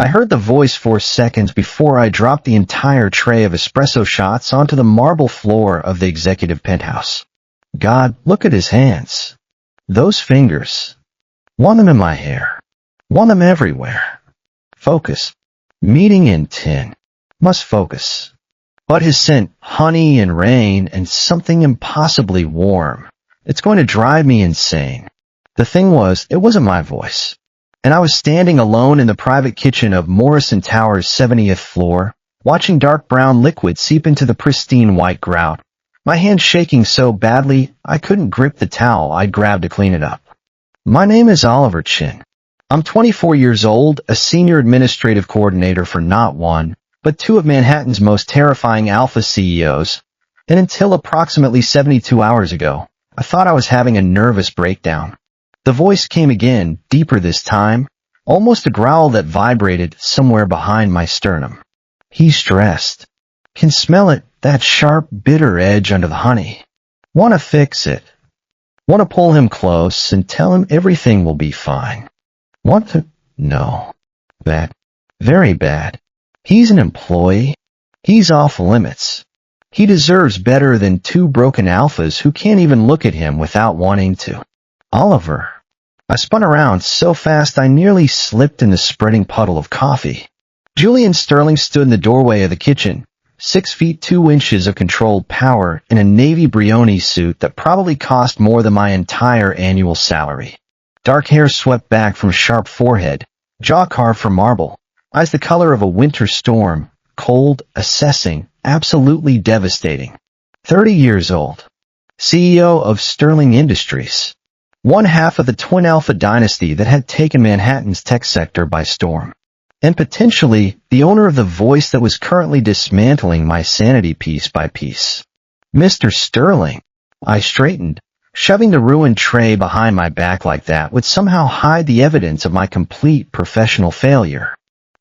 I heard the voice 4 seconds before I dropped the entire tray of espresso shots onto the marble floor of the executive penthouse. God, look at his hands. Those fingers. Want them in my hair. Want them everywhere. Focus. Meeting in 10. Must focus. But his scent, honey and rain and something impossibly warm. It's going to drive me insane. The thing was, it wasn't my voice. And I was standing alone in the private kitchen of Morrison Tower's 70th floor, watching dark brown liquid seep into the pristine white grout, my hand shaking so badly I couldn't grip the towel I'd grabbed to clean it up. My name is Oliver Chin. I'm 24 years old, a senior administrative coordinator for not one, but two of Manhattan's most terrifying alpha CEOs, and until approximately 72 hours ago, I thought I was having a nervous breakdown. The voice came again, deeper this time, almost a growl that vibrated somewhere behind my sternum. He's stressed. Can smell it, that sharp, bitter edge under the honey. Want to fix it. Want to pull him close and tell him everything will be fine. Want to? No. Bad. Very bad. He's an employee. He's off limits. He deserves better than two broken alphas who can't even look at him without wanting to. Oliver. I spun around so fast I nearly slipped in the spreading puddle of coffee. Julian Sterling stood in the doorway of the kitchen, 6 feet 2 inches of controlled power in a navy Brioni suit that probably cost more than my entire annual salary. Dark hair swept back from sharp forehead, jaw carved from marble, eyes the color of a winter storm, cold, assessing, absolutely devastating. 30 years old. CEO of Sterling Industries. One half of the twin alpha dynasty that had taken Manhattan's tech sector by storm. And potentially the owner of the voice that was currently dismantling my sanity piece by piece. Mr. Sterling. I straightened. Shoving the ruined tray behind my back like that would somehow hide the evidence of my complete professional failure.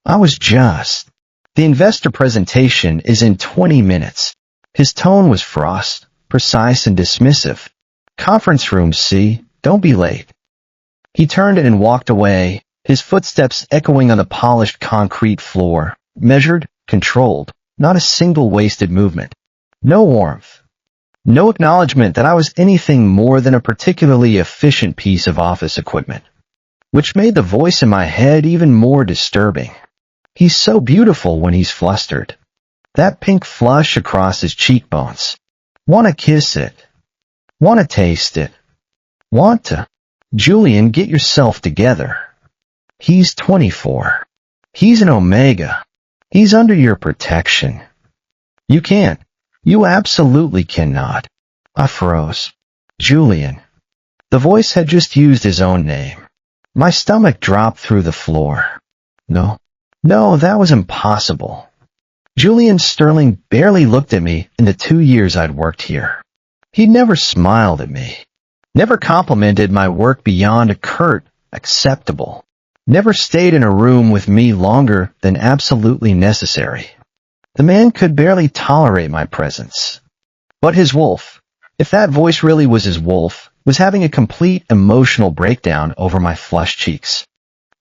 I was just. The investor presentation is in 20 minutes. His tone was frost, precise and dismissive. Conference room C. Don't be late. He turned and walked away, his footsteps echoing on the polished concrete floor, measured, controlled, not a single wasted movement. No warmth. No acknowledgement that I was anything more than a particularly efficient piece of office equipment, which made the voice in my head even more disturbing. He's so beautiful when he's flustered. That pink flush across his cheekbones. Want to kiss it. Want to taste it. Want to. Julian, get yourself together. He's 24. He's an Omega. He's under your protection. You can't. You absolutely cannot. I froze. Julian. The voice had just used his own name. My stomach dropped through the floor. No, that was impossible. Julian Sterling barely looked at me in the 2 years I'd worked here. He'd never smiled at me. Never complimented my work beyond a curt, acceptable. Never stayed in a room with me longer than absolutely necessary. The man could barely tolerate my presence. But his wolf, if that voice really was his wolf, was having a complete emotional breakdown over my flushed cheeks.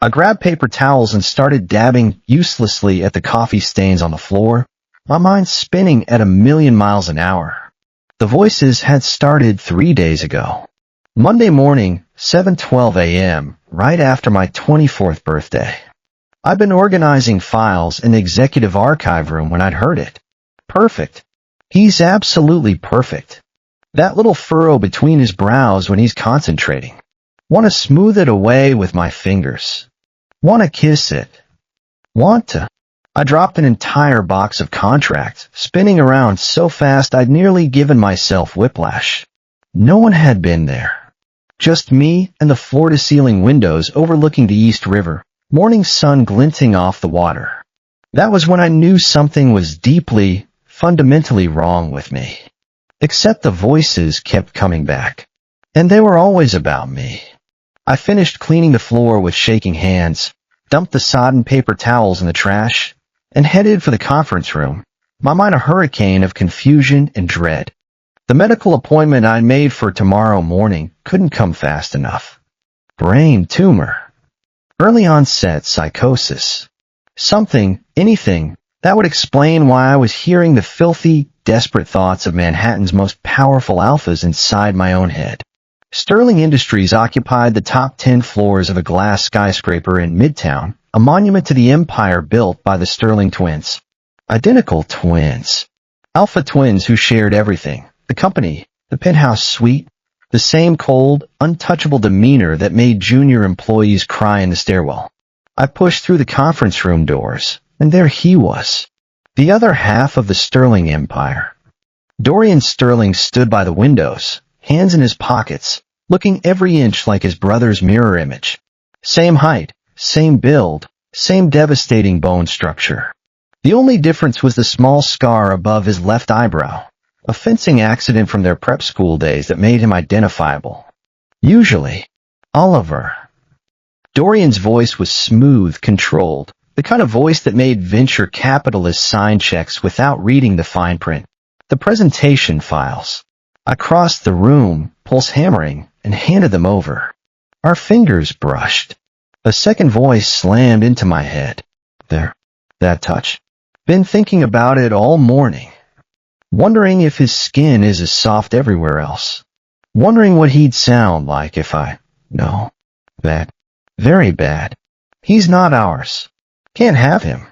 I grabbed paper towels and started dabbing uselessly at the coffee stains on the floor, my mind spinning at 1,000,000 miles an hour. The voices had started 3 days ago. Monday morning, 7:12 a.m., right after my 24th birthday. I'd been organizing files in the executive archive room when I'd heard it. Perfect. He's absolutely perfect. That little furrow between his brows when he's concentrating. Want to smooth it away with my fingers. Want to kiss it. Want to. I dropped an entire box of contracts, spinning around so fast I'd nearly given myself whiplash. No one had been there. Just me and the floor-to-ceiling windows overlooking the East River, morning sun glinting off the water. That was when I knew something was deeply, fundamentally wrong with me. Except the voices kept coming back. And they were always about me. I finished cleaning the floor with shaking hands, dumped the sodden paper towels in the trash, and headed for the conference room, my mind a hurricane of confusion and dread. The medical appointment I'd made for tomorrow morning couldn't come fast enough. Brain tumor. Early onset psychosis. Something, anything, that would explain why I was hearing the filthy, desperate thoughts of Manhattan's most powerful alphas inside my own head. Sterling Industries occupied the top 10 floors of a glass skyscraper in Midtown, a monument to the empire built by the Sterling twins. Identical twins. Alpha twins who shared everything. The company, the penthouse suite, the same cold, untouchable demeanor that made junior employees cry in the stairwell. I pushed through the conference room doors, and there he was. The other half of the Sterling empire. Dorian Sterling stood by the windows, hands in his pockets, looking every inch like his brother's mirror image. Same height, same build, same devastating bone structure. The only difference was the small scar above his left eyebrow, a fencing accident from their prep school days that made him identifiable. Usually, Oliver. Dorian's voice was smooth, controlled, the kind of voice that made venture capitalists sign checks without reading the fine print. The presentation files. I crossed the room, pulse hammering, and handed them over. Our fingers brushed. A second voice slammed into my head. There. That touch. Been thinking about it all morning. Wondering if his skin is as soft everywhere else. Wondering what he'd sound like if I... No. Bad. Very bad. He's not ours. Can't have him.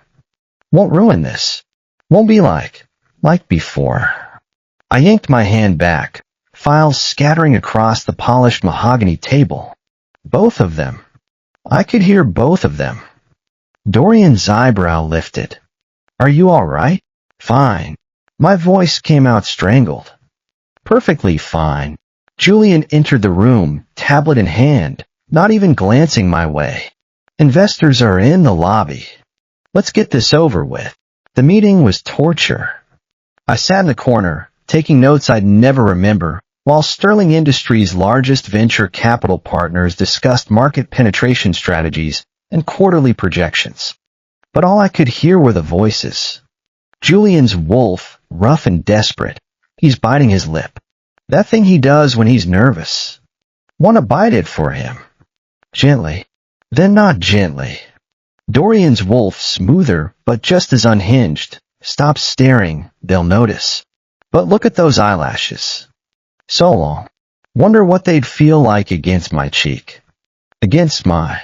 Won't ruin this. Won't be like before. I yanked my hand back, files scattering across the polished mahogany table. Both of them. I could hear both of them. Dorian's eyebrow lifted. Are you all right? Fine. My voice came out strangled. Perfectly fine. Julian entered the room, tablet in hand, not even glancing my way. Investors are in the lobby. Let's get this over with. The meeting was torture. I sat in the corner, taking notes I'd never remember, while Sterling Industries' largest venture capital partners discussed market penetration strategies and quarterly projections. But all I could hear were the voices. Julian's wolf, rough and desperate. He's biting his lip. That thing he does when he's nervous. Want to bite it for him. Gently. Then not gently. Dorian's wolf, smoother, but just as unhinged. Stop staring, they'll notice. But look at those eyelashes. So long. Wonder what they'd feel like against my cheek. Against my...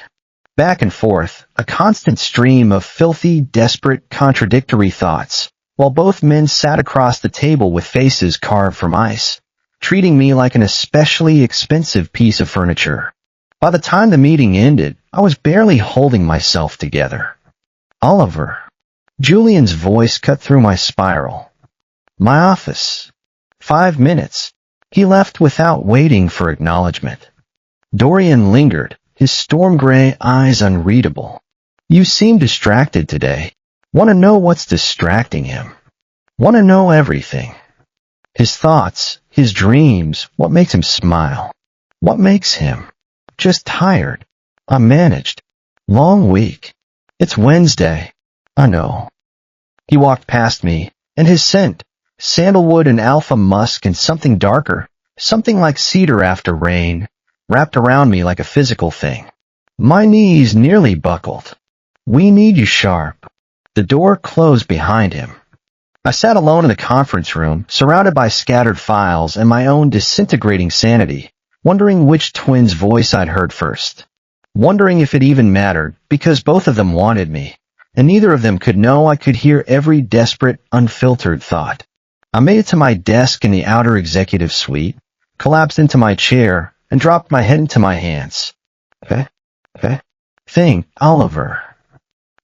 Back and forth, a constant stream of filthy, desperate, contradictory thoughts, while both men sat across the table with faces carved from ice, treating me like an especially expensive piece of furniture. By the time the meeting ended, I was barely holding myself together. Oliver. Julian's voice cut through my spiral. My office. 5 minutes. He left without waiting for acknowledgement. Dorian lingered, his storm gray eyes unreadable. You seem distracted today. Want to know what's distracting him. Want to know everything. His thoughts, his dreams, what makes him smile. What makes him just tired. I managed. Long week. It's Wednesday. I know. He walked past me, and his scent, sandalwood and alpha musk and something darker, something like cedar after rain, wrapped around me like a physical thing. My knees nearly buckled. We need you sharp. The door closed behind him. I sat alone in the conference room, surrounded by scattered files and my own disintegrating sanity, wondering which twin's voice I'd heard first. Wondering if it even mattered, because both of them wanted me, and neither of them could know I could hear every desperate, unfiltered thought. I made it to my desk in the outer executive suite, collapsed into my chair, and dropped my head into my hands. Okay. Think, Oliver.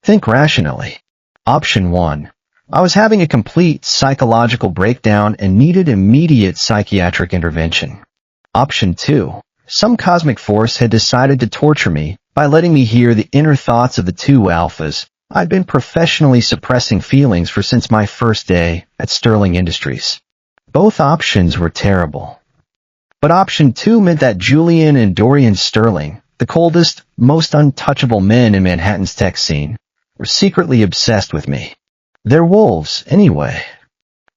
Think rationally. Option 1. I was having a complete psychological breakdown and needed immediate psychiatric intervention. Option 2. Some cosmic force had decided to torture me by letting me hear the inner thoughts of the two alphas I'd been professionally suppressing feelings for since my first day at Sterling Industries. Both options were terrible. But option 2 meant that Julian and Dorian Sterling, the coldest, most untouchable men in Manhattan's tech scene, were secretly obsessed with me. They're wolves, anyway.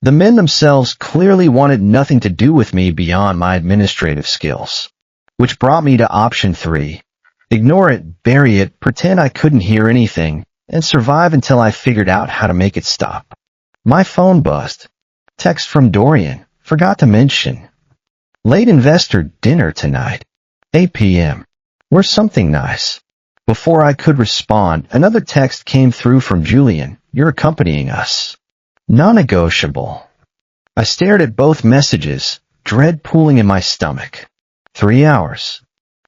The men themselves clearly wanted nothing to do with me beyond my administrative skills. Which brought me to option 3. Ignore it, bury it, pretend I couldn't hear anything, and survive until I figured out how to make it stop. My phone buzzed. Text from Dorian. Forgot to mention. Late investor dinner tonight. 8 p.m. Where's something nice? Before I could respond, another text came through from Julian. You're accompanying us. Non-negotiable. I stared at both messages, dread pooling in my stomach. 3 hours.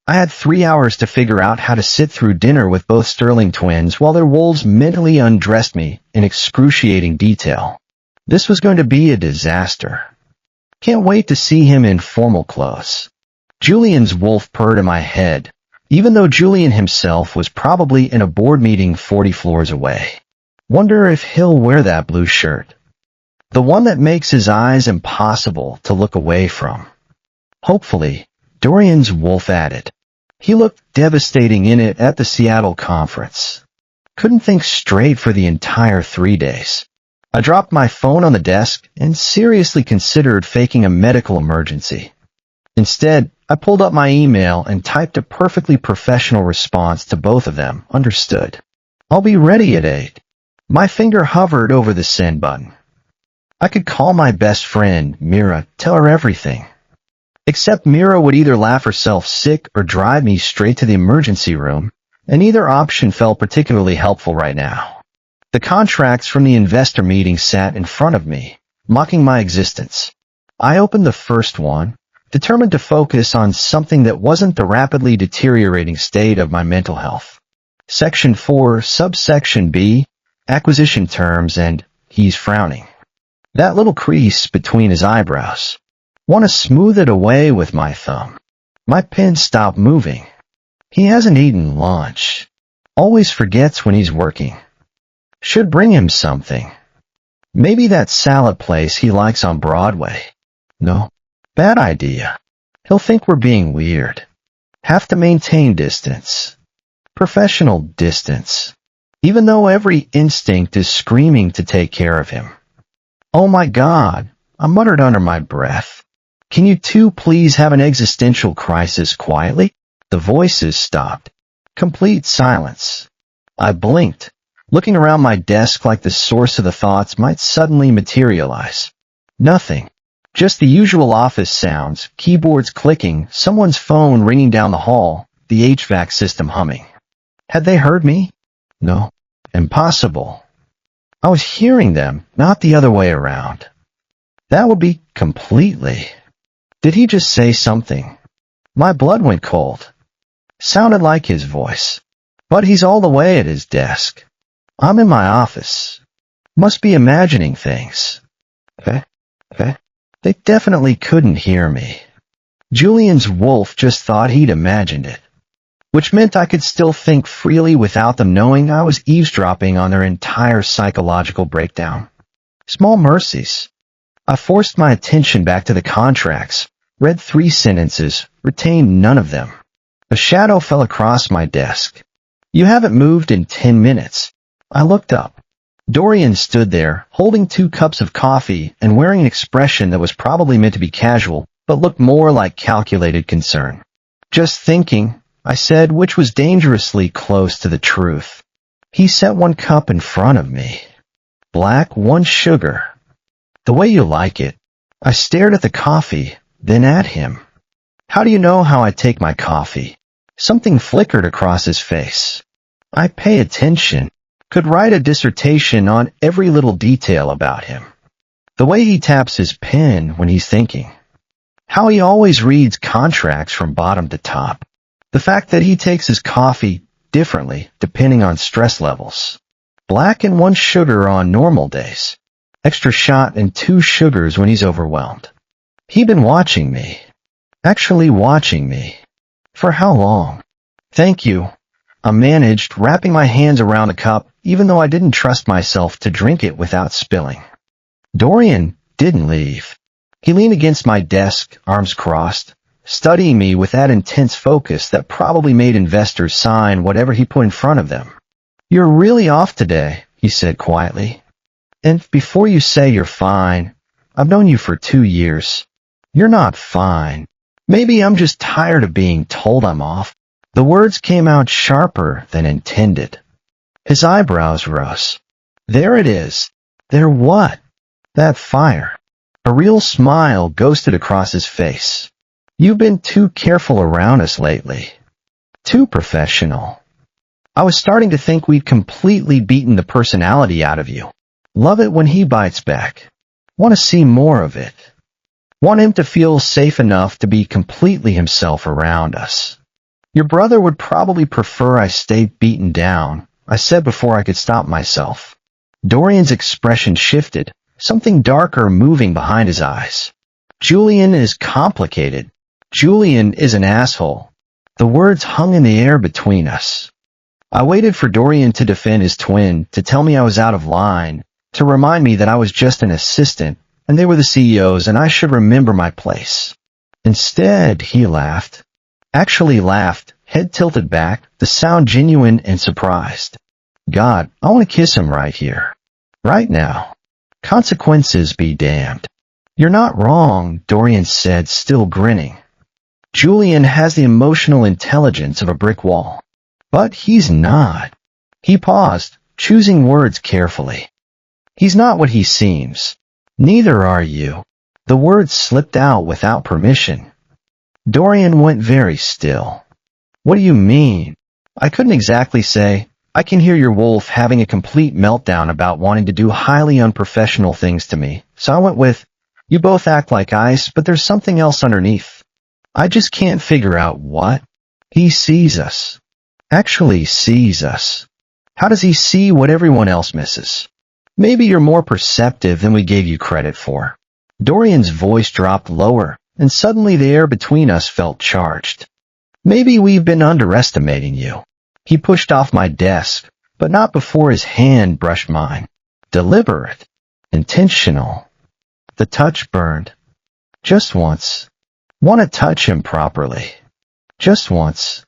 I had 3 hours to figure out how to sit through dinner with both Sterling twins while their wolves mentally undressed me in excruciating detail. This was going to be a disaster. Can't wait to see him in formal clothes. Julian's wolf purred in my head, even though Julian himself was probably in a board meeting 40 floors away. Wonder if he'll wear that blue shirt. The one that makes his eyes impossible to look away from. Hopefully, Dorian's wolf added. He looked devastating in it at the Seattle conference. Couldn't think straight for the entire 3 days. I dropped my phone on the desk and seriously considered faking a medical emergency. Instead, I pulled up my email and typed a perfectly professional response to both of them. Understood. I'll be ready at 8. My finger hovered over the send button. I could call my best friend, Mira, tell her everything. Except Mira would either laugh herself sick or drive me straight to the emergency room, and either option felt particularly helpful right now. The contracts from the investor meeting sat in front of me, mocking my existence. I opened the first one, determined to focus on something that wasn't the rapidly deteriorating state of my mental health. Section 4, subsection B, acquisition terms, and he's frowning. That little crease between his eyebrows. Want to smooth it away with my thumb. My pen stopped moving. He hasn't eaten lunch. Always forgets when he's working. Should bring him something. Maybe that salad place he likes on Broadway. No, bad idea. He'll think we're being weird. Have to maintain distance. Professional distance. Even though every instinct is screaming to take care of him. Oh my God, I muttered under my breath. Can you two please have an existential crisis quietly? The voices stopped. Complete silence. I blinked, looking around my desk like the source of the thoughts might suddenly materialize. Nothing. Just the usual office sounds, keyboards clicking, someone's phone ringing down the hall, the HVAC system humming. Had they heard me? No. Impossible. I was hearing them, not the other way around. That would be completely. Did he just say something? My blood went cold. Sounded like his voice. But he's all the way at his desk. I'm in my office. Must be imagining things. Okay. They definitely couldn't hear me. Julian's wolf just thought he'd imagined it, which meant I could still think freely without them knowing I was eavesdropping on their entire psychological breakdown. Small mercies. I forced my attention back to the contracts, read 3 sentences, retained none of them. A shadow fell across my desk. You haven't moved in 10 minutes. I looked up. Dorian stood there, holding 2 cups of coffee and wearing an expression that was probably meant to be casual, but looked more like calculated concern. Just thinking, I said, which was dangerously close to the truth. He set 1 cup in front of me. Black, 1 sugar. The way you like it. I stared at the coffee, then at him. How do you know how I take my coffee? Something flickered across his face. I pay attention. Could write a dissertation on every little detail about him. The way he taps his pen when he's thinking. How he always reads contracts from bottom to top. The fact that he takes his coffee differently depending on stress levels. Black and 1 sugar on normal days. Extra shot and 2 sugars when he's overwhelmed. He'd been watching me. Actually watching me. For how long? Thank you. I managed, wrapping my hands around the cup, even though I didn't trust myself to drink it without spilling. Dorian didn't leave. He leaned against my desk, arms crossed, studying me with that intense focus that probably made investors sign whatever he put in front of them. You're really off today, he said quietly. And before you say you're fine, I've known you for 2 years. You're not fine. Maybe I'm just tired of being told I'm off. The words came out sharper than intended. His eyebrows rose. There it is. There what? That fire. A real smile ghosted across his face. You've been too careful around us lately. Too professional. I was starting to think we'd completely beaten the personality out of you. Love it when he bites back. Want to see more of it. Want him to feel safe enough to be completely himself around us. Your brother would probably prefer I stay beaten down, I said before I could stop myself. Dorian's expression shifted, something darker moving behind his eyes. Julian is complicated. Julian is an asshole. The words hung in the air between us. I waited for Dorian to defend his twin, to tell me I was out of line, to remind me that I was just an assistant, and they were the CEOs and I should remember my place. Instead, he laughed. Actually laughed, head tilted back, the sound genuine and surprised. God, I want to kiss him right here. Right now. Consequences be damned. You're not wrong, Dorian said, still grinning. Julian has the emotional intelligence of a brick wall. But he's not. He paused, choosing words carefully. He's not what he seems. Neither are you. The words slipped out without permission. Dorian went very still. What do you mean? I couldn't exactly say. I can hear your wolf having a complete meltdown about wanting to do highly unprofessional things to me, so I went with, you both act like ice, but there's something else underneath. I just can't figure out what. He sees us. Actually sees us. How does he see what everyone else misses? Maybe you're more perceptive than we gave you credit for. Dorian's voice dropped lower, and suddenly the air between us felt charged. Maybe we've been underestimating you. He pushed off my desk, but not before his hand brushed mine. Deliberate. Intentional. The touch burned. Just once. Want to touch him properly. Just once.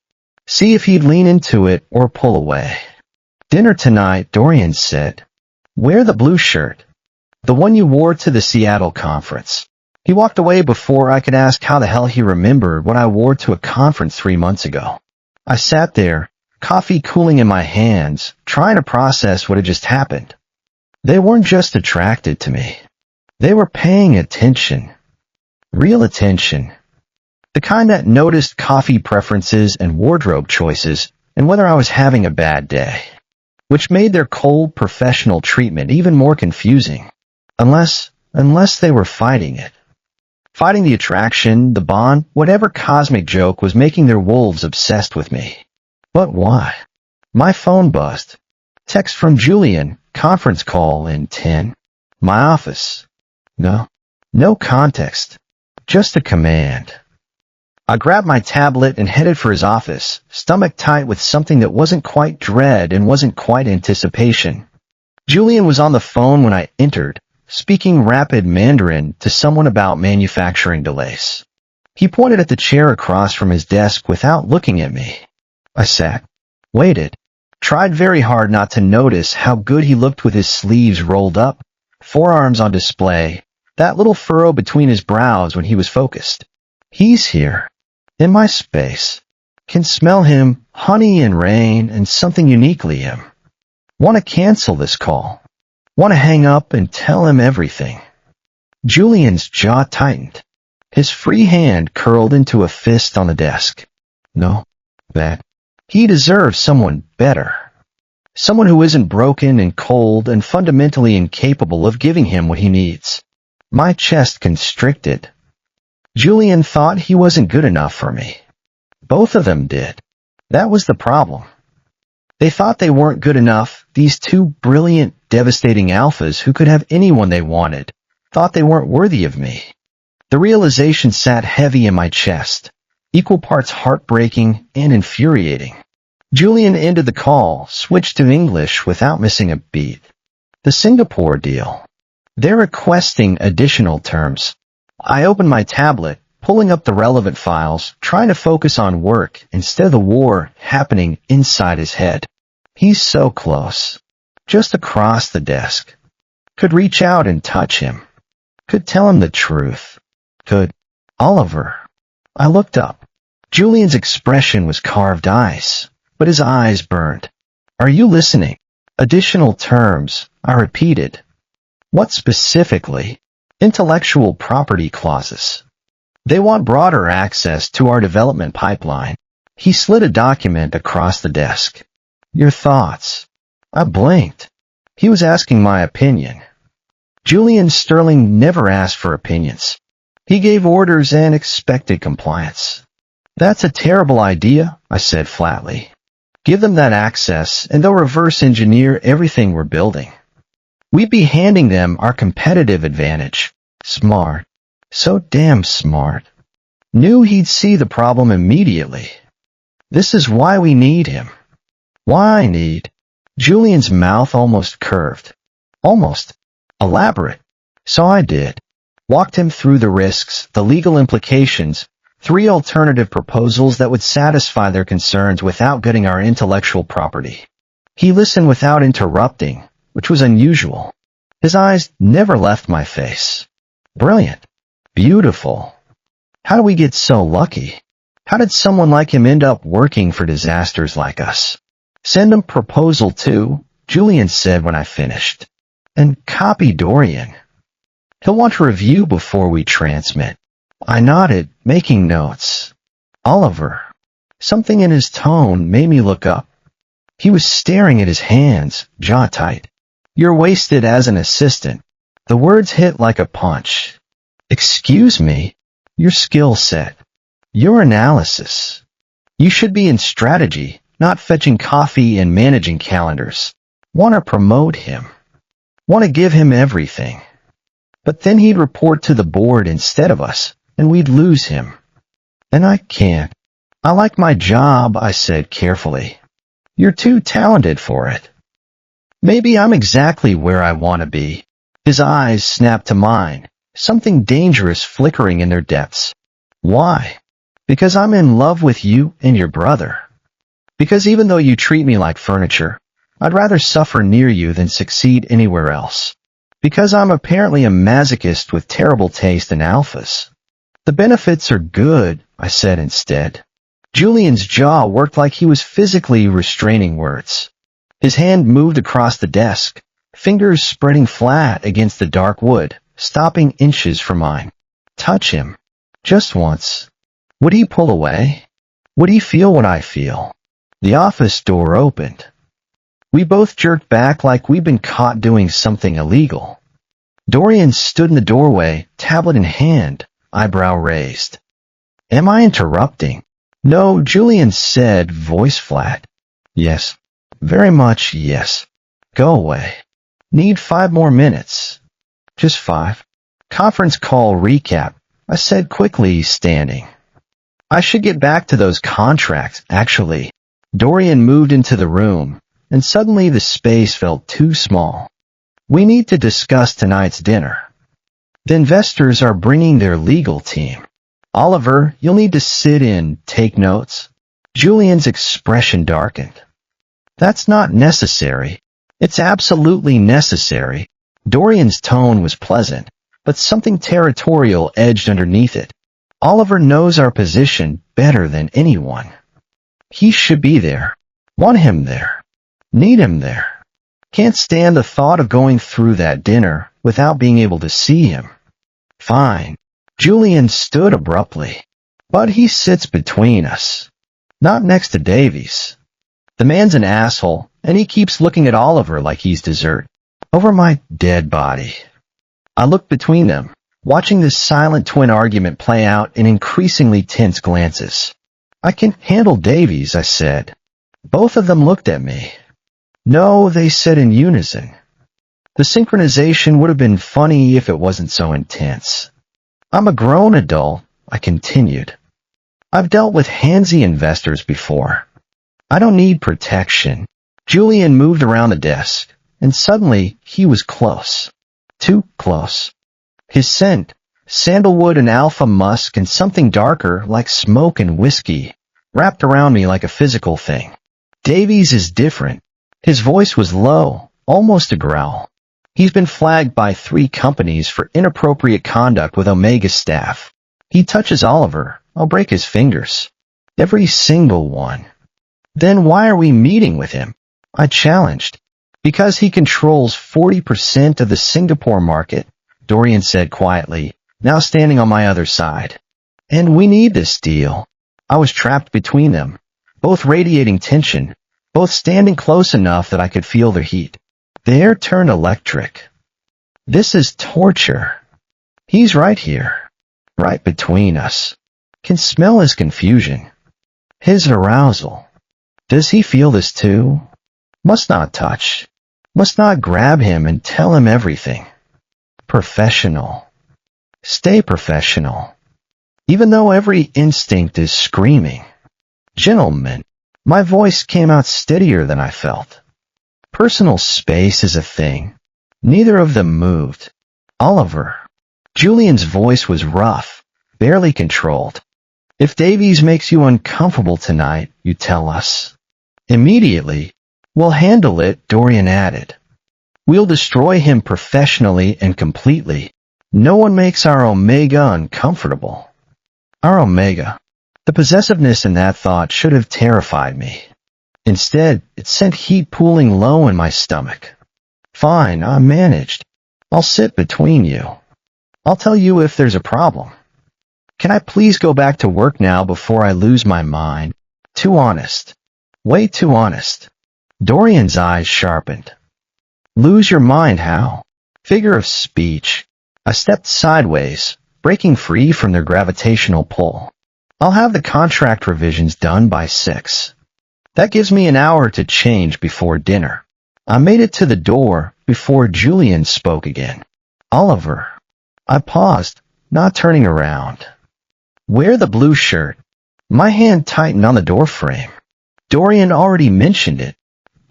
See if he'd lean into it or pull away. Dinner tonight, Dorian said. Wear the blue shirt. The one you wore to the Seattle conference. He walked away before I could ask how the hell he remembered what I wore to a conference 3 months ago. I sat there, coffee cooling in my hands, trying to process what had just happened. They weren't just attracted to me. They were paying attention. Real attention. The kind that noticed coffee preferences and wardrobe choices and whether I was having a bad day. Which made their cold professional treatment even more confusing. Unless they were fighting it. Fighting the attraction, the bond, whatever cosmic joke was making their wolves obsessed with me. But why? My phone buzzed. Text from Julian, conference call in 10. My office. No context. Just a command. I grabbed my tablet and headed for his office, stomach tight with something that wasn't quite dread and wasn't quite anticipation. Julian was on the phone when I entered, speaking rapid Mandarin to someone about manufacturing delays. He pointed at the chair across from his desk without looking at me. I sat, waited, tried very hard not to notice how good he looked with his sleeves rolled up, forearms on display, that little furrow between his brows when he was focused. He's here, in my space. Can smell him, honey and rain, and something uniquely him. Want to cancel this call. Want to hang up and tell him everything. Julian's jaw tightened. His free hand curled into a fist on the desk. No, that. He deserves someone better. Someone who isn't broken and cold and fundamentally incapable of giving him what he needs. My chest constricted. Julian thought he wasn't good enough for me. Both of them did. That was the problem. They thought they weren't good enough, these two brilliant, devastating alphas who could have anyone they wanted, thought they weren't worthy of me. The realization sat heavy in my chest, equal parts heartbreaking and infuriating. Julian ended the call, switched to English without missing a beat. The Singapore deal. They're requesting additional terms. I opened my tablet, pulling up the relevant files, trying to focus on work instead of the war happening inside his head. He's so close. Just across the desk. Could reach out and touch him. Could tell him the truth. Could. Oliver. I looked up. Julian's expression was carved ice, but his eyes burned. Are you listening? Additional terms, I repeated. What specifically? Intellectual property clauses. They want broader access to our development pipeline. He slid a document across the desk. Your thoughts? I blinked. He was asking my opinion. Julian Sterling never asked for opinions. He gave orders and expected compliance. That's a terrible idea, I said flatly. Give them that access and they'll reverse engineer everything we're building. We'd be handing them our competitive advantage. Smart. So damn smart. Knew he'd see the problem immediately. This is why we need him. Why I need. Julian's mouth almost curved. Almost. Elaborate. So I did. Walked him through the risks, the legal implications, 3 alternative proposals that would satisfy their concerns without gutting our intellectual property. He listened without interrupting, which was unusual. His eyes never left my face. Brilliant. Beautiful. How do we get so lucky? How did someone like him end up working for disasters like us? Send him proposal 2, Julian said when I finished. And copy Dorian. He'll want to review before we transmit. I nodded, making notes. Oliver. Something in his tone made me look up. He was staring at his hands, jaw tight. You're wasted as an assistant. The words hit like a punch. Excuse me? Your skill set. Your analysis. You should be in strategy, not fetching coffee and managing calendars. Want to promote him. Want to give him everything. But then he'd report to the board instead of us, and we'd lose him. And I can't. I like my job, I said carefully. You're too talented for it. Maybe I'm exactly where I want to be. His eyes snapped to mine, something dangerous flickering in their depths. Why? Because I'm in love with you and your brother. Because even though you treat me like furniture, I'd rather suffer near you than succeed anywhere else. Because I'm apparently a masochist with terrible taste in alphas. The benefits are good, I said instead. Julian's jaw worked like he was physically restraining words. His hand moved across the desk, fingers spreading flat against the dark wood, stopping inches from mine. Touch him. Just once. Would he pull away? Would he feel what I feel? The office door opened. We both jerked back like we'd been caught doing something illegal. Dorian stood in the doorway, tablet in hand, eyebrow raised. Am I interrupting? No, Julian said, voice flat. Yes. Very much yes. Go away. Need 5 more minutes. Just 5. Conference call recap, I said quickly, standing. I should get back to those contracts, actually. Dorian moved into the room, and suddenly the space felt too small. We need to discuss tonight's dinner. The investors are bringing their legal team. Oliver, you'll need to sit in, take notes. Julian's expression darkened. That's not necessary. It's absolutely necessary. Dorian's tone was pleasant, but something territorial edged underneath it. Oliver knows our position better than anyone. He should be there. Want him there. Need him there. Can't stand the thought of going through that dinner without being able to see him. Fine. Julian stood abruptly. But he sits between us. Not next to Davies. The man's an asshole, and he keeps looking at Oliver like he's dessert. Over my dead body. I looked between them, watching this silent twin argument play out in increasingly tense glances. I can handle Davies, I said. Both of them looked at me. No, they said in unison. The synchronization would have been funny if it wasn't so intense. I'm a grown adult, I continued. I've dealt with handsy investors before. I don't need protection. Julian moved around the desk, and suddenly he was close. Too close. His scent, sandalwood and alpha musk and something darker like smoke and whiskey, wrapped around me like a physical thing. Davies is different. His voice was low, almost a growl. He's been flagged by 3 companies for inappropriate conduct with Omega staff. He touches Oliver, I'll break his fingers. Every single one. Then why are we meeting with him? I challenged. Because he controls 40% of the Singapore market, Dorian said quietly, now standing on my other side. And we need this deal. I was trapped between them, both radiating tension, both standing close enough that I could feel their heat. The air turned electric. This is torture. He's right here, right between us. Can smell his confusion, his arousal. Does he feel this too? Must not touch. Must not grab him and tell him everything. Professional. Stay professional. Even though every instinct is screaming. Gentlemen, my voice came out steadier than I felt. Personal space is a thing. Neither of them moved. Oliver. Julian's voice was rough, barely controlled. If Davies makes you uncomfortable tonight, you tell us. Immediately. We'll handle it, Dorian added. We'll destroy him professionally and completely. No one makes our Omega uncomfortable. Our Omega. The possessiveness in that thought should have terrified me. Instead, it sent heat pooling low in my stomach. Fine, I managed. I'll sit between you. I'll tell you if there's a problem. Can I please go back to work now before I lose my mind? Too honest. Way too honest. Dorian's eyes sharpened. Lose your mind how? Figure of speech. I stepped sideways, breaking free from their gravitational pull. I'll have the contract revisions done by 6. That gives me an hour to change before dinner. I made it to the door before Julian spoke again. Oliver. I paused, not turning around. Wear the blue shirt. My hand tightened on the doorframe. Dorian already mentioned it.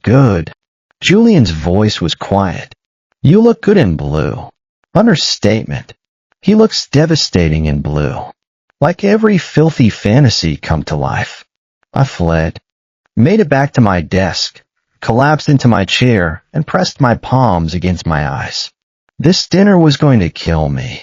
Good. Julian's voice was quiet. You look good in blue. Understatement. He looks devastating in blue. Like every filthy fantasy come to life. I fled. Made it back to my desk, collapsed into my chair, and pressed my palms against my eyes. This dinner was going to kill me.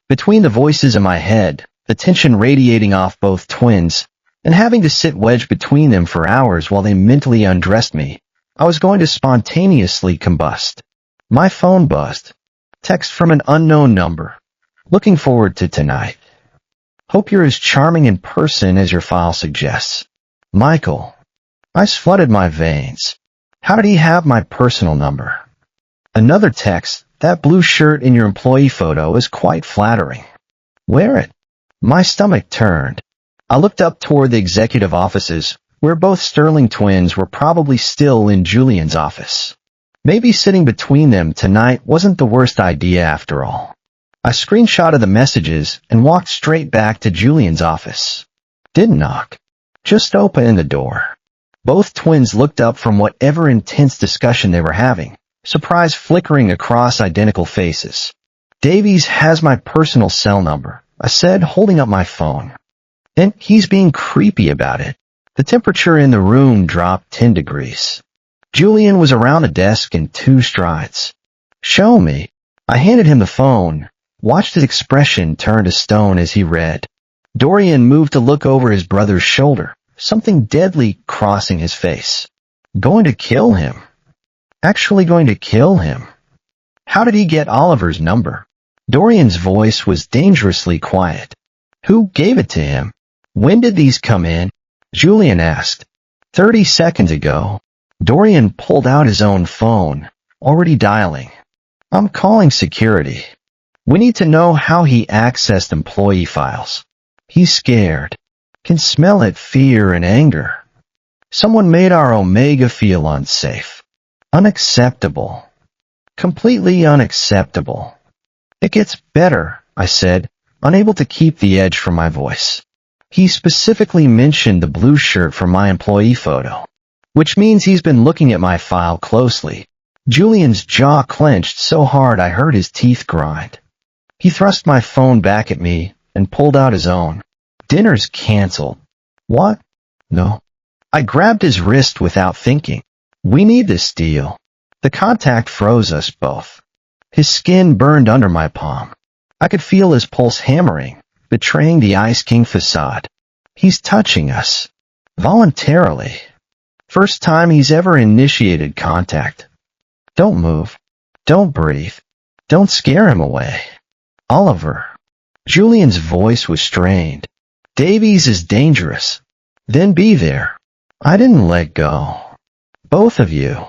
Between the voices in my head, the tension radiating off both twins, and having to sit wedged between them for hours while they mentally undressed me, I was going to spontaneously combust. My phone buzzed. Text from an unknown number. Looking forward to tonight. Hope you're as charming in person as your file suggests. Michael. Ice flooded my veins. How did he have my personal number? Another text. That blue shirt in your employee photo is quite flattering. Wear it. My stomach turned. I looked up toward the executive offices, where both Sterling twins were probably still in Julian's office. Maybe sitting between them tonight wasn't the worst idea after all. I screenshotted the messages and walked straight back to Julian's office. Didn't knock. Just opened the door. Both twins looked up from whatever intense discussion they were having, surprise flickering across identical faces. Davies has my personal cell number, I said, holding up my phone. And he's being creepy about it. The temperature in the room dropped 10 degrees. Julian was around the desk in 2 strides. Show me. I handed him the phone, watched his expression turn to stone as he read. Dorian moved to look over his brother's shoulder, something deadly crossing his face. Going to kill him. Actually going to kill him. How did he get Oliver's number? Dorian's voice was dangerously quiet. Who gave it to him? When did these come in? Julian asked. 30 seconds ago. Dorian pulled out his own phone, already dialing. I'm calling security. We need to know how he accessed employee files. He's scared. Can smell it, fear and anger. Someone made our Omega feel unsafe. Unacceptable. Completely unacceptable. It gets better, I said, unable to keep the edge from my voice. He specifically mentioned the blue shirt from my employee photo, which means he's been looking at my file closely. Julian's jaw clenched so hard I heard his teeth grind. He thrust my phone back at me and pulled out his own. Dinner's canceled. What? No. I grabbed his wrist without thinking. We need this deal. The contact froze us both. His skin burned under my palm. I could feel his pulse hammering, betraying the Ice King facade. He's touching us. Voluntarily. First time he's ever initiated contact. Don't move. Don't breathe. Don't scare him away. Oliver. Julian's voice was strained. Davies is dangerous. Then be there. I didn't let go. Both of you.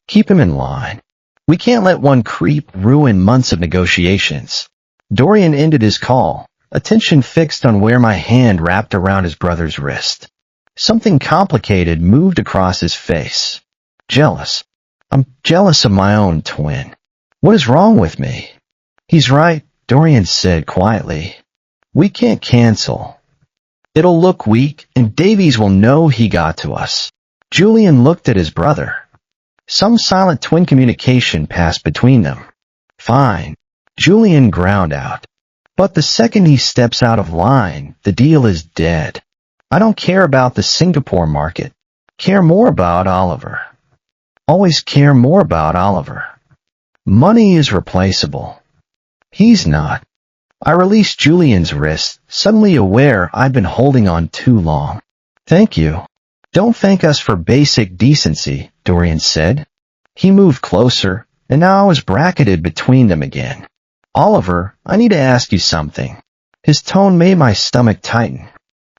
Keep him in line. We can't let one creep ruin months of negotiations. Dorian ended his call, attention fixed on where my hand wrapped around his brother's wrist. Something complicated moved across his face. Jealous. I'm jealous of my own twin. What is wrong with me? He's right, Dorian said quietly. We can't cancel. It'll look weak, and Davies will know he got to us. Julian looked at his brother. Some silent twin communication passed between them. Fine. Julian ground out. But the second he steps out of line, the deal is dead. I don't care about the Singapore market. Care more about Oliver. Always care more about Oliver. Money is replaceable. He's not. I released Julian's wrist, suddenly aware I'd been holding on too long. Thank you. Don't thank us for basic decency, Dorian said. He moved closer, and now I was bracketed between them again. Oliver, I need to ask you something. His tone made my stomach tighten.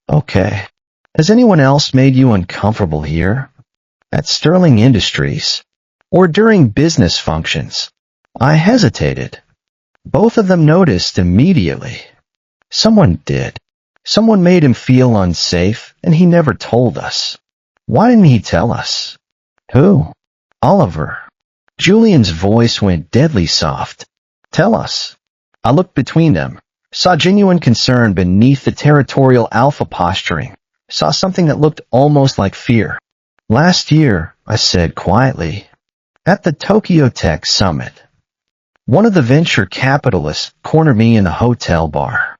Okay. Has anyone else made you uncomfortable here? At Sterling Industries? Or during business functions? I hesitated. Both of them noticed immediately. Someone did. Someone made him feel unsafe, and he never told us. Why didn't he tell us? Who? Oliver. Julian's voice went deadly soft. Tell us. I looked between them, saw genuine concern beneath the territorial alpha posturing, saw something that looked almost like fear. Last year, I said quietly, at the Tokyo Tech Summit, one of the venture capitalists cornered me in the hotel bar.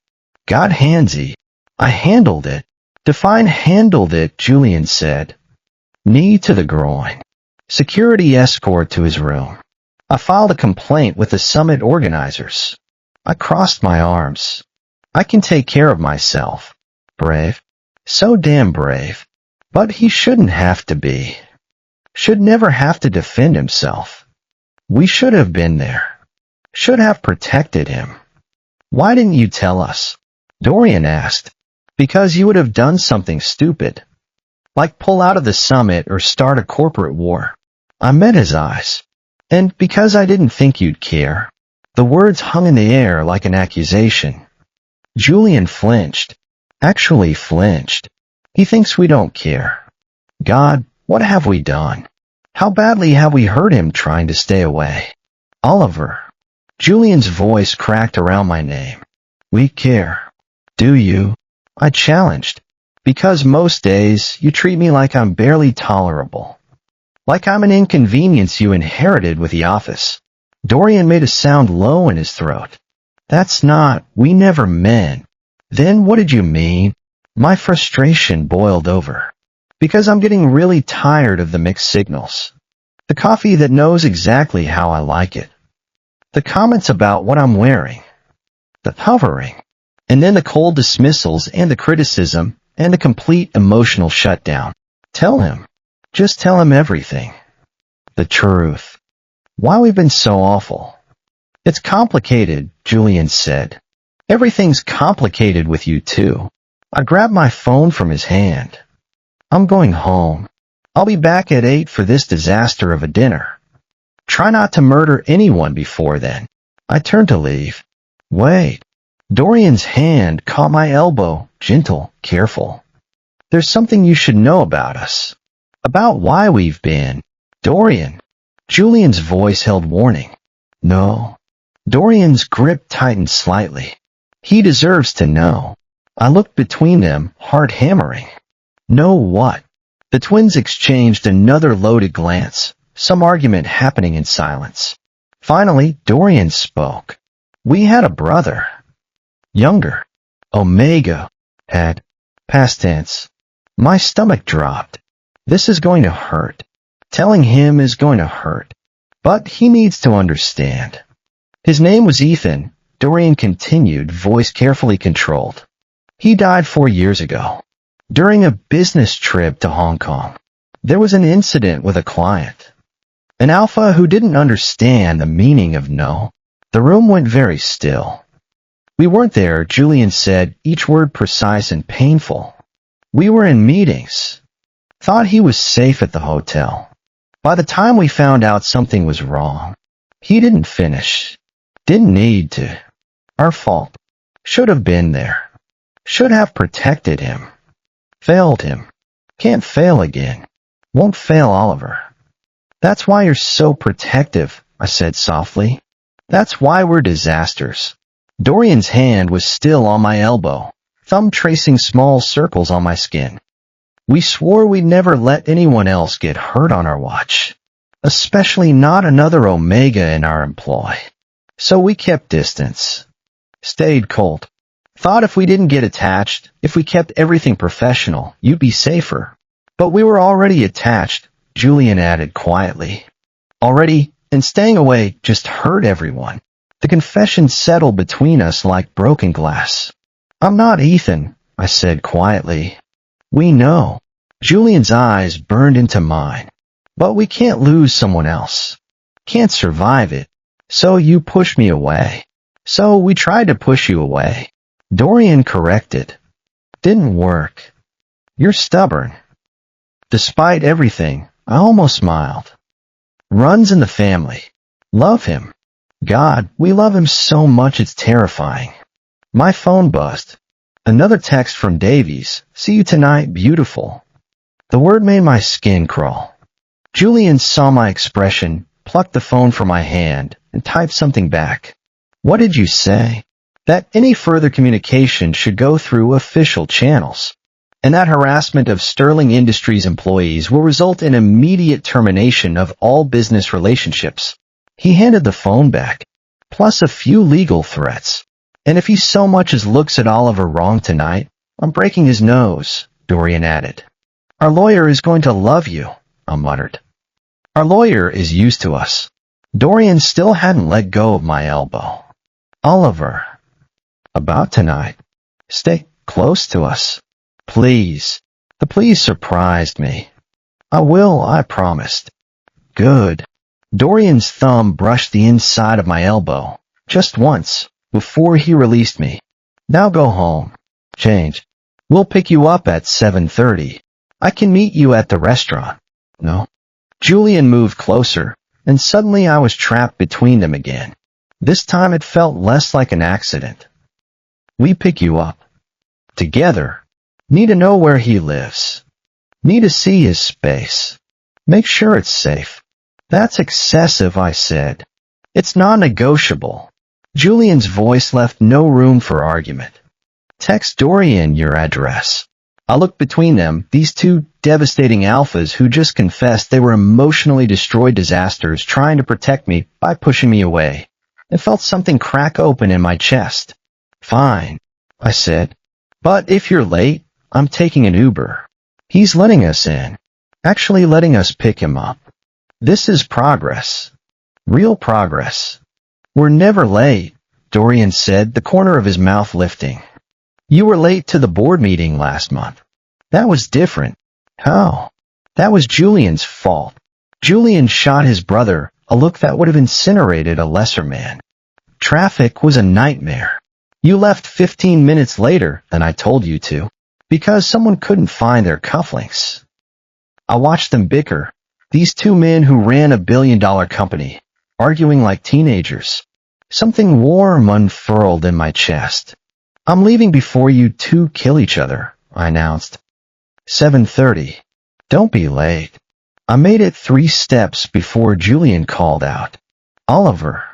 Got handsy. I handled it. Define handled it, Julian said. Knee to the groin. Security escort to his room. I filed a complaint with the summit organizers. I crossed my arms. I can take care of myself. Brave. So damn brave. But he shouldn't have to be. Should never have to defend himself. We should have been there. Should have protected him. Why didn't you tell us? Dorian asked. Because you would have done something stupid. Like pull out of the summit or start a corporate war. I met his eyes. And because I didn't think you'd care. The words hung in the air like an accusation. Julian flinched. Actually flinched. He thinks we don't care. God, what have we done? How badly have we hurt him trying to stay away? Oliver. Julian's voice cracked around my name. We care. Do you? I challenged. Because most days you treat me like I'm barely tolerable. Like I'm an inconvenience you inherited with the office. Dorian made a sound low in his throat. That's not, we never meant. Then what did you mean? My frustration boiled over. Because I'm getting really tired of the mixed signals. The coffee that knows exactly how I like it. The comments about what I'm wearing. The hovering. And then the cold dismissals and the criticism and a complete emotional shutdown. Tell him. Just tell him everything. The truth. Why we've been so awful. It's complicated, Julian said. Everything's complicated with you too. I grabbed my phone from his hand. I'm going home. I'll be back at 8 for this disaster of a dinner. Try not to murder anyone before then. I turned to leave. Wait. Dorian's hand caught my elbow, gentle, careful. There's something you should know about us. About why we've been. Dorian. Julian's voice held warning. No. Dorian's grip tightened slightly. He deserves to know. I looked between them, heart hammering. Know what? The twins exchanged another loaded glance, some argument happening in silence. Finally, Dorian spoke. We had a brother. Younger. Omega. Had. Past tense. My stomach dropped. This is going to hurt. Telling him is going to hurt. But he needs to understand. His name was Ethan, Dorian continued, voice carefully controlled. He died 4 years ago. During a business trip to Hong Kong. There was an incident with a client. An alpha who didn't understand the meaning of no. The room went very still. We weren't there, Julian said, each word precise and painful. We were in meetings. Thought he was safe at the hotel. By the time we found out something was wrong, he didn't finish. Didn't need to. Our fault. Should have been there. Should have protected him. Failed him. Can't fail again. Won't fail Oliver. That's why you're so protective, I said softly. That's why we're disasters. Dorian's hand was still on my elbow, thumb tracing small circles on my skin. We swore we'd never let anyone else get hurt on our watch, especially not another Omega in our employ. So we kept distance. Stayed cold. Thought if we didn't get attached, if we kept everything professional, you'd be safer. But we were already attached, Julian added quietly. Already, and staying away just hurt everyone. The confession settled between us like broken glass. I'm not Ethan, I said quietly. We know. Julian's eyes burned into mine. But we can't lose someone else. Can't survive it. So you pushed me away. So we tried to push you away. Dorian corrected. Didn't work. You're stubborn. Despite everything, I almost smiled. Runs in the family. Love him. God, we love him so much it's terrifying. My phone buzzed. Another text from Davies. See you tonight, beautiful. The word made my skin crawl. Julian saw my expression, plucked the phone from my hand, and typed something back. What did you say? That any further communication should go through official channels, and that harassment of Sterling Industries employees will result in immediate termination of all business relationships. He handed the phone back, plus a few legal threats. And if he so much as looks at Oliver wrong tonight, I'm breaking his nose, Dorian added. Our lawyer is going to love you, I muttered. Our lawyer is used to us. Dorian still hadn't let go of my elbow. Oliver. About tonight. Stay close to us. Please. The please surprised me. I will, I promised. Good. Dorian's thumb brushed the inside of my elbow, just once, before he released me. Now go home. Change. We'll pick you up at 7:30. I can meet you at the restaurant. No? Julian moved closer, and suddenly I was trapped between them again. This time it felt less like an accident. We pick you up. Together. Need to know where he lives. Need to see his space. Make sure it's safe. That's excessive, I said. It's non-negotiable. Julian's voice left no room for argument. Text Dorian your address. I looked between them, these two devastating alphas who just confessed they were emotionally destroyed disasters trying to protect me by pushing me away. I felt something crack open in my chest. Fine, I said. But if you're late, I'm taking an Uber. He's letting us in. Actually letting us pick him up. This is progress. Real progress. We're never late, Dorian said, the corner of his mouth lifting. You were late to the board meeting last month. That was different. How? That was Julian's fault. Julian shot his brother, a look that would have incinerated a lesser man. Traffic was a nightmare. You left 15 minutes later than I told you to, because someone couldn't find their cufflinks. I watched them bicker. These two men who ran a billion-dollar company, arguing like teenagers. Something warm unfurled in my chest. I'm leaving before you two kill each other, I announced. 7:30. Don't be late. I made it 3 steps before Julian called out. Oliver.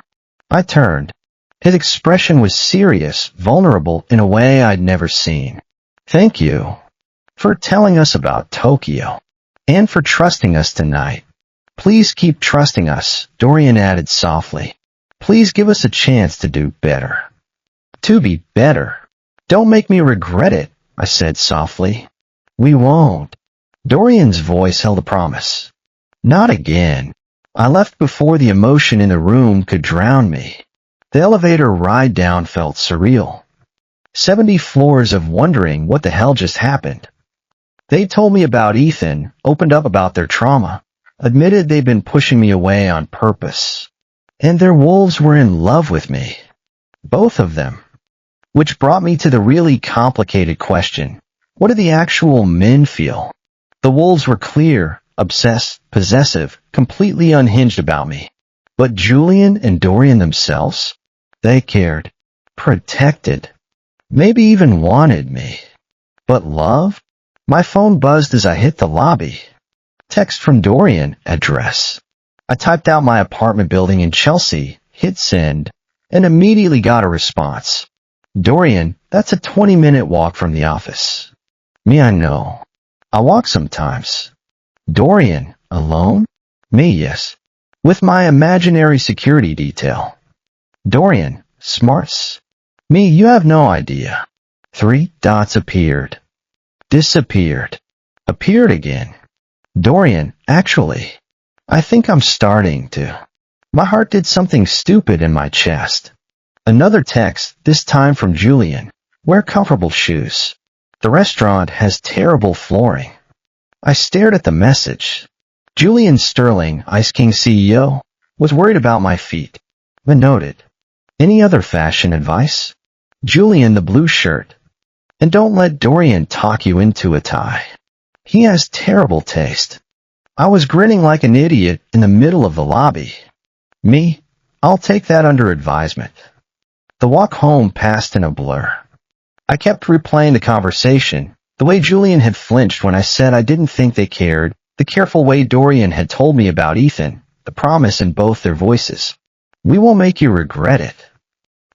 I turned. His expression was serious, vulnerable in a way I'd never seen. Thank you for telling us about Tokyo. And for trusting us tonight. Please keep trusting us, Dorian added softly. Please give us a chance to do better. To be better. Don't make me regret it, I said softly. We won't. Dorian's voice held a promise. Not again. I left before the emotion in the room could drown me. The elevator ride down felt surreal. 70 floors of wondering what the hell just happened. They told me about Ethan, opened up about their trauma, admitted they'd been pushing me away on purpose. And their wolves were in love with me. Both of them. Which brought me to the really complicated question. What do the actual men feel? The wolves were clear, obsessed, possessive, completely unhinged about me. But Julian and Dorian themselves? They cared. Protected. Maybe even wanted me. But love? My phone buzzed as I hit the lobby. Text from Dorian, address. I typed out my apartment building in Chelsea, hit send, and immediately got a response. Dorian, that's a 20-minute walk from the office. Me, I know. I walk sometimes. Dorian, alone? Me, yes. With my imaginary security detail. Dorian, smarts? Me, you have no idea. 3 dots appeared. Disappeared. Appeared again. Dorian, actually, I think I'm starting to. My heart did something stupid in my chest. Another text, this time from Julian. Wear comfortable shoes. The restaurant has terrible flooring. I stared at the message. Julian Sterling, Ice King CEO, was worried about my feet, but noted. Any other fashion advice? Julian, the blue shirt. And don't let Dorian talk you into a tie. He has terrible taste. I was grinning like an idiot in the middle of the lobby. Me, I'll take that under advisement. The walk home passed in a blur. I kept replaying the conversation, the way Julian had flinched when I said I didn't think they cared, the careful way Dorian had told me about Ethan, the promise in both their voices. We won't make you regret it.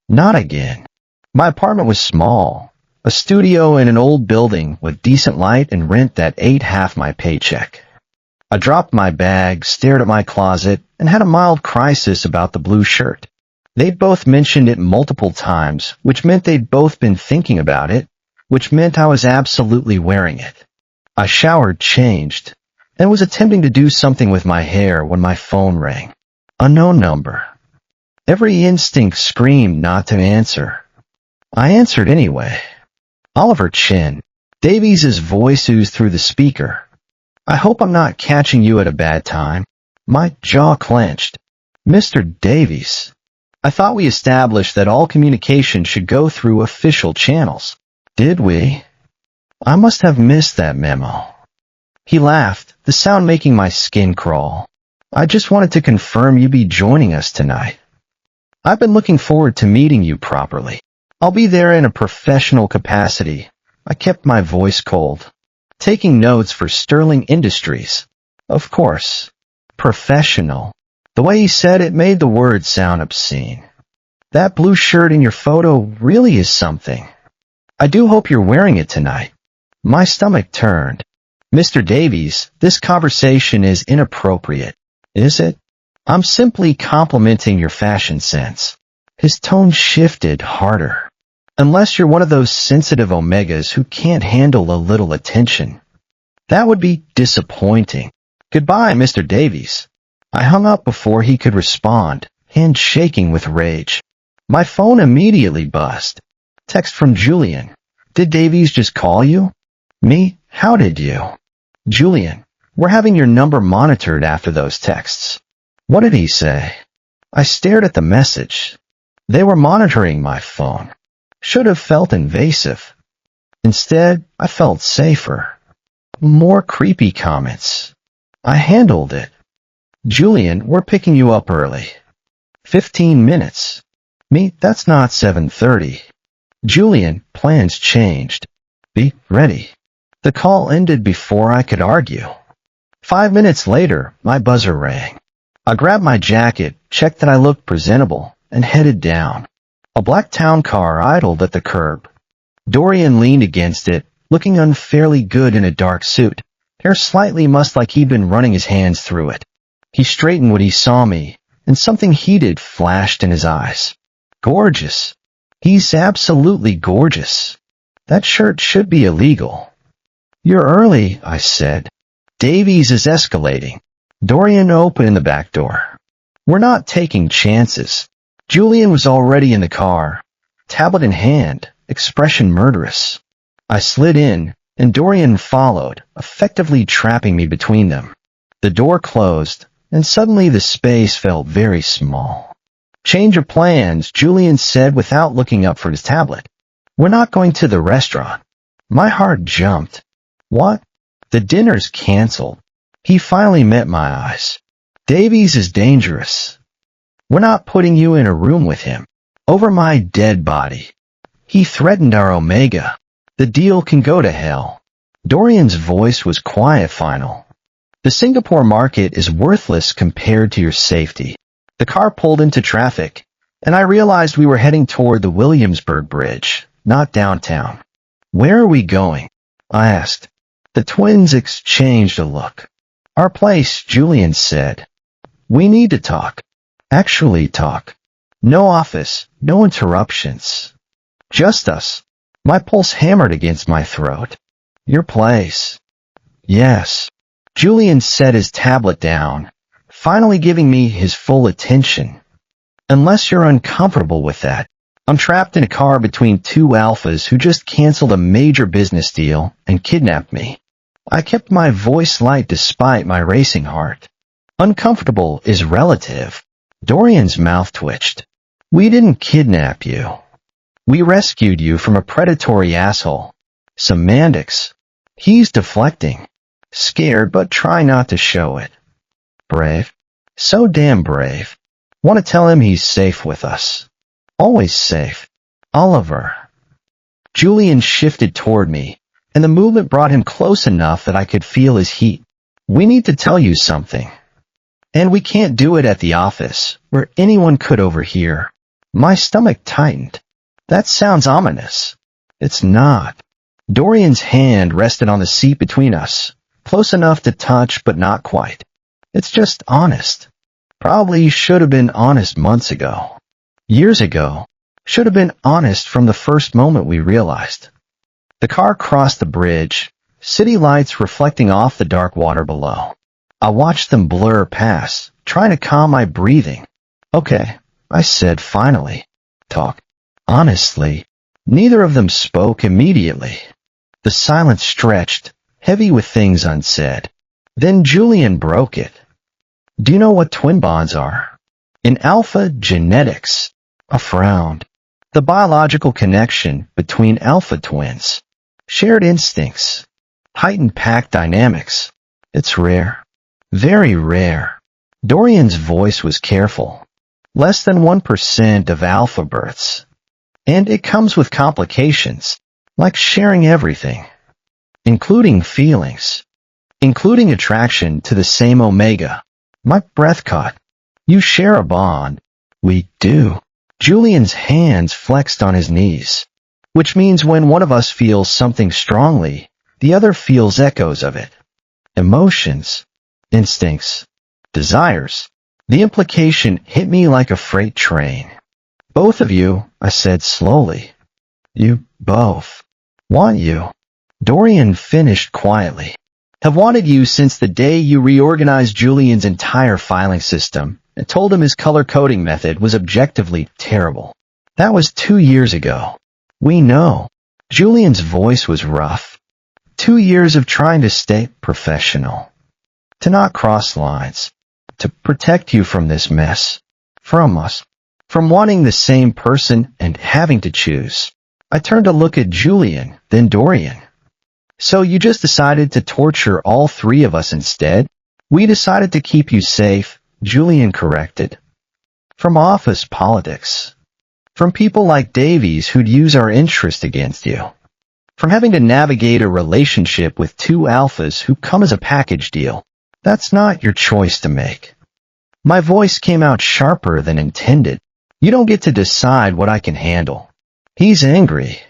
Not again. My apartment was small, a studio in an old building with decent light and rent that ate half my paycheck. I dropped my bag, stared at my closet, and had a mild crisis about the blue shirt. They'd both mentioned it multiple times, which meant they'd both been thinking about it, which meant I was absolutely wearing it. I showered, changed, and was attempting to do something with my hair when my phone rang. Unknown number. Every instinct screamed not to answer. I answered anyway. Oliver Chin. Davies' voice oozed through the speaker. I hope I'm not catching you at a bad time. My jaw clenched. Mr. Davies. I thought we established that all communication should go through official channels. Did we? I must have missed that memo. He laughed, the sound making my skin crawl. I just wanted to confirm you'd be joining us tonight. I've been looking forward to meeting you properly. I'll be there in a professional capacity. I kept my voice cold. Taking notes for Sterling Industries. Of course. Professional. The way he said it made the words sound obscene. That blue shirt in your photo really is something. I do hope you're wearing it tonight. My stomach turned. Mr. Davies, this conversation is inappropriate. Is it? I'm simply complimenting your fashion sense. His tone shifted harder. Unless you're one of those sensitive omegas who can't handle a little attention. That would be disappointing. Goodbye, Mr. Davies. I hung up before he could respond, hand shaking with rage. My phone immediately buzzed. Text from Julian. Did Davies just call you? Me? How did you? Julian, we're having your number monitored after those texts. What did he say? I stared at the message. They were monitoring my phone. Should have felt invasive. Instead, I felt safer. More creepy comments. I handled it. Julian, we're picking you up early. 15 minutes. Me, that's not 7:30. Julian, plans changed. Be ready. The call ended before I could argue. 5 minutes later, my buzzer rang. I grabbed my jacket, checked that I looked presentable, and headed down. A black town car idled at the curb. Dorian leaned against it, looking unfairly good in a dark suit, hair slightly mussed like he'd been running his hands through it. He straightened when he saw me, and something heated flashed in his eyes. Gorgeous. He's absolutely gorgeous. That shirt should be illegal. You're early, I said. Davies is escalating. Dorian opened the back door. We're not taking chances. Julian was already in the car, tablet in hand, expression murderous. I slid in, and Dorian followed, effectively trapping me between them. The door closed, and suddenly the space felt very small. "Change of plans," Julian said without looking up from his tablet. "We're not going to the restaurant." My heart jumped. "What?" "The dinner's canceled." He finally met my eyes. "Davies is dangerous. We're not putting you in a room with him. Over my dead body. He threatened our Omega. The deal can go to hell." Dorian's voice was quiet final. "The Singapore market is worthless compared to your safety." The car pulled into traffic, and I realized we were heading toward the Williamsburg Bridge, not downtown. "Where are we going?" I asked. The twins exchanged a look. "Our place," Julian said. "We need to talk. Actually talk. No office, no interruptions. Just us." My pulse hammered against my throat. "Your place." "Yes." Julian set his tablet down, finally giving me his full attention. "Unless you're uncomfortable with that, I'm trapped in a car between two alphas who just canceled a major business deal and kidnapped me." I kept my voice light despite my racing heart. "Uncomfortable is relative." Dorian's mouth twitched. "We didn't kidnap you. We rescued you from a predatory asshole." Semantics. He's deflecting. Scared but trying not to show it. Brave. So damn brave. Want to tell him he's safe with us. Always safe. Oliver. Julian shifted toward me, and the movement brought him close enough that I could feel his heat. "We need to tell you something. And we can't do it at the office, where anyone could overhear." My stomach tightened. That sounds ominous. It's not. Dorian's hand rested on the seat between us, close enough to touch but not quite. It's just honest. Probably should have been honest months ago. Years ago. Should have been honest from the first moment we realized. The car crossed the bridge, city lights reflecting off the dark water below. I watched them blur past, trying to calm my breathing. "Okay," I said finally. "Talk." Honestly, neither of them spoke immediately. The silence stretched, heavy with things unsaid. Then Julian broke it. "Do you know what twin bonds are?" "In alpha genetics." I frowned. "The biological connection between alpha twins. Shared instincts. Heightened pack dynamics. It's rare. Very rare." Dorian's voice was careful. "Less than 1% of alpha births. And it comes with complications, like sharing everything. Including feelings. Including attraction to the same Omega." My breath caught. "You share a bond." "We do." Julian's hands flexed on his knees. "Which means when one of us feels something strongly, the other feels echoes of it. Emotions. Instincts. Desires." The implication hit me like a freight train. "Both of you," I said slowly. "You both want you." Dorian finished quietly. "Have wanted you since the day you reorganized Julian's entire filing system and told him his color-coding method was objectively terrible. That was 2 years ago. We know." Julian's voice was rough. 2 years of trying to stay professional. To not cross lines. To protect you from this mess. From us. From wanting the same person and having to choose. I turned to look at Julian, then Dorian. "So you just decided to torture all three of us instead?" "We decided to keep you safe," Julian corrected. "From office politics. From people like Davies who'd use our interest against you. From having to navigate a relationship with two alphas who come as a package deal. That's not your choice to make." My voice came out sharper than intended. "You don't get to decide what I can handle." He's angry.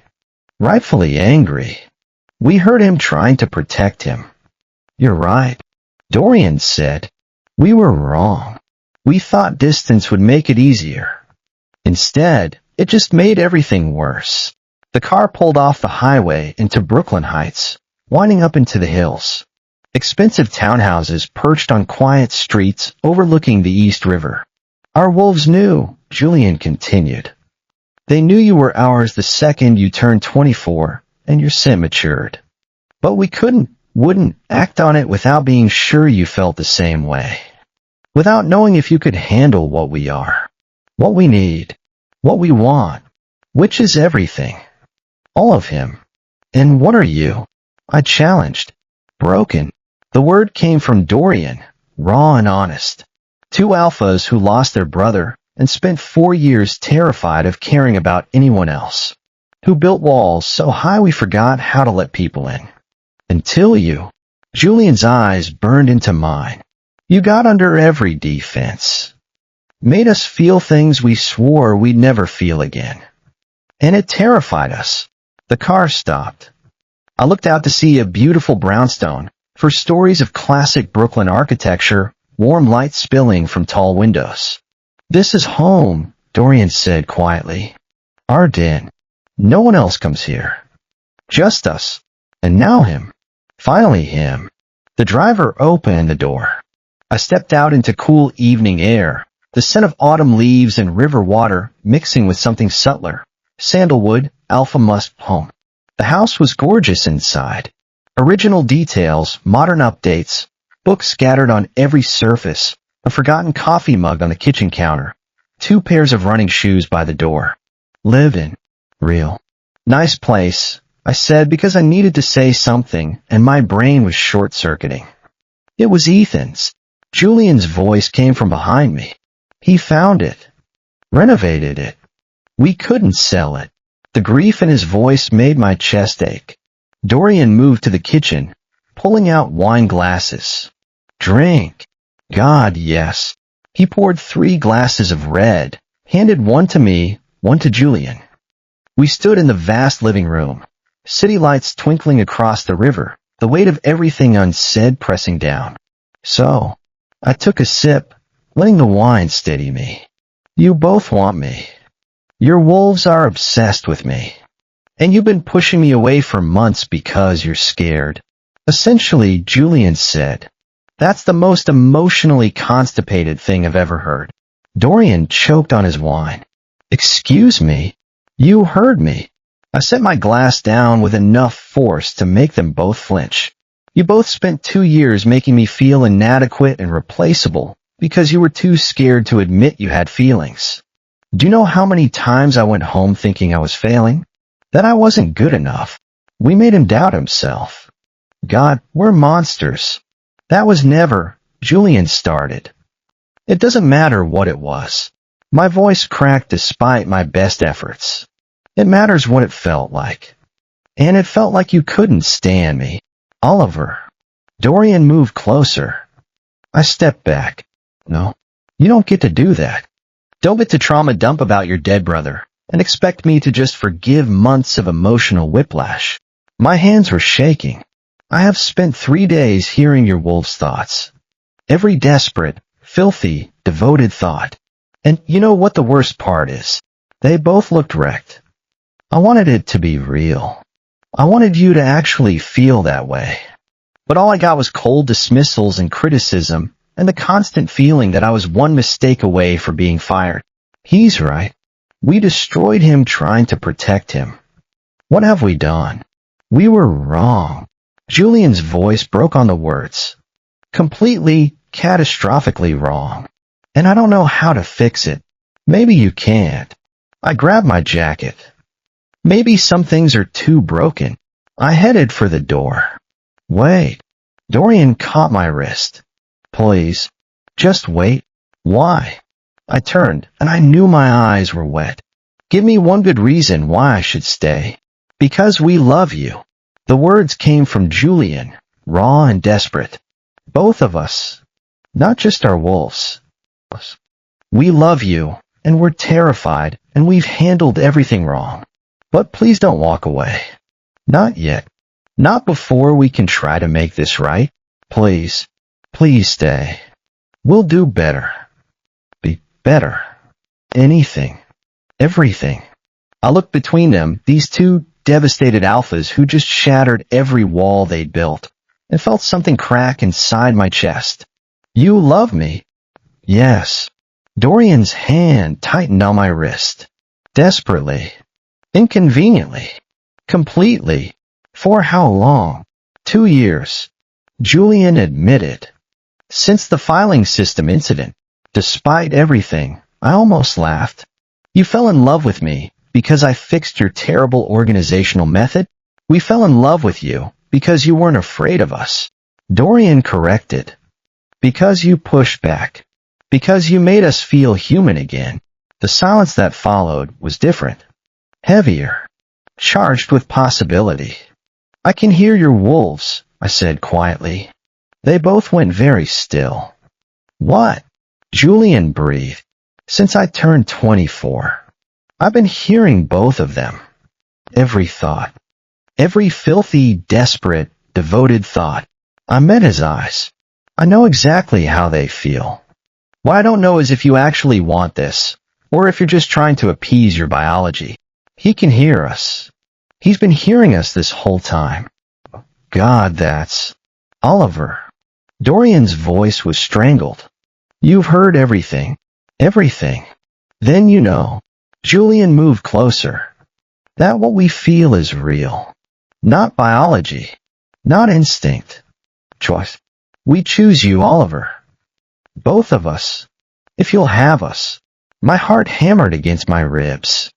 Rightfully angry. We heard him trying to protect him. "You're right," Dorian said. "We were wrong. We thought distance would make it easier. Instead, it just made everything worse." The car pulled off the highway into Brooklyn Heights, winding up into the hills. Expensive townhouses perched on quiet streets overlooking the East River. "Our wolves knew," Julian continued. "They knew you were ours the second you turned 24 and your scent matured. But we couldn't wouldn't act on it without being sure you felt the same way, without knowing if you could handle what we are, what we need, what we want, which is everything, all of him. And what are you? I challenged. Broken. The word came from Dorian, raw and honest. Two alphas who lost their brother and spent 4 years terrified of caring about anyone else, who built walls so high we forgot how to let people in. Until you. Julian's eyes burned into mine. You got under every defense. Made us feel things we swore we'd never feel again. And it terrified us. The car stopped. I looked out to see a beautiful brownstone, for stories of classic Brooklyn architecture, warm light spilling from tall windows. This is home, Dorian said quietly. Our den. No one else comes here. Just us. And now him. Finally him. The driver opened the door. I stepped out into cool evening air, the scent of autumn leaves and river water mixing with something subtler. Sandalwood, alpha musk home. The house was gorgeous inside. Original details, modern updates, books scattered on every surface, a forgotten coffee mug on the kitchen counter, 2 pairs of running shoes by the door. Live in. Real. Nice place, I said because I needed to say something and my brain was short-circuiting. It was Ethan's. Julian's voice came from behind me. He found it. Renovated it. We couldn't sell it. The grief in his voice made my chest ache. Dorian moved to the kitchen, pulling out wine glasses. Drink. God, yes. He poured 3 glasses of red, handed one to me, one to Julian. We stood in the vast living room, city lights twinkling across the river, the weight of everything unsaid pressing down. So, I took a sip, letting the wine steady me. You both want me. Your wolves are obsessed with me. And you've been pushing me away for months because you're scared. Essentially, Julian said. That's the most emotionally constipated thing I've ever heard. Dorian choked on his wine. Excuse me? You heard me. I set my glass down with enough force to make them both flinch. You both spent 2 years making me feel inadequate and replaceable because you were too scared to admit you had feelings. Do you know how many times I went home thinking I was failing? That I wasn't good enough. We made him doubt himself. God, we're monsters. That was never, Julian started. It doesn't matter what it was. My voice cracked despite my best efforts. It matters what it felt like. And it felt like you couldn't stand me. Oliver. Dorian moved closer. I stepped back. No, you don't get to do that. Don't get to trauma dump about your dead brother and expect me to just forgive months of emotional whiplash. My hands were shaking. I have spent 3 days hearing your wolf's thoughts. Every desperate, filthy, devoted thought. And you know what the worst part is? They both looked wrecked. I wanted it to be real. I wanted you to actually feel that way. But all I got was cold dismissals and criticism, and the constant feeling that I was one mistake away from being fired. He's right. We destroyed him trying to protect him. What have we done? We were wrong. Julian's voice broke on the words. Completely, catastrophically wrong. And I don't know how to fix it. Maybe you can't. I grabbed my jacket. Maybe some things are too broken. I headed for the door. Wait. Dorian caught my wrist. Please. Just wait. Why? I turned, and I knew my eyes were wet. Give me one good reason why I should stay. Because we love you. The words came from Julian, raw and desperate. Both of us. Not just our wolves. We love you, and we're terrified, and we've handled everything wrong. But please don't walk away. Not yet. Not before we can try to make this right. Please. Please stay. We'll do better. Be better. Anything. Everything. I looked between them, these two devastated alphas who just shattered every wall they'd built, and felt something crack inside my chest. You love me? Yes. Dorian's hand tightened on my wrist. Desperately. Inconveniently. Completely. For how long? 2 years, Julian admitted. Since the filing system incident, despite everything, I almost laughed. You fell in love with me because I fixed your terrible organizational method? We fell in love with you because you weren't afraid of us. Dorian corrected. Because you pushed back. Because you made us feel human again. The silence that followed was different. Heavier. Charged with possibility. I can hear your wolves, I said quietly. They both went very still. What? Julian breathed. Since I turned 24. I've been hearing both of them. Every thought. Every filthy, desperate, devoted thought. I met his eyes. I know exactly how they feel. What I don't know is if you actually want this, or if you're just trying to appease your biology. He can hear us. He's been hearing us this whole time. God, that's... Oliver. Dorian's voice was strangled. You've heard everything. Everything. Then you know. Julian moved closer. That what we feel is real. Not biology. Not instinct. Choice. We choose you, Oliver. Both of us. If you'll have us. My heart hammered against my ribs.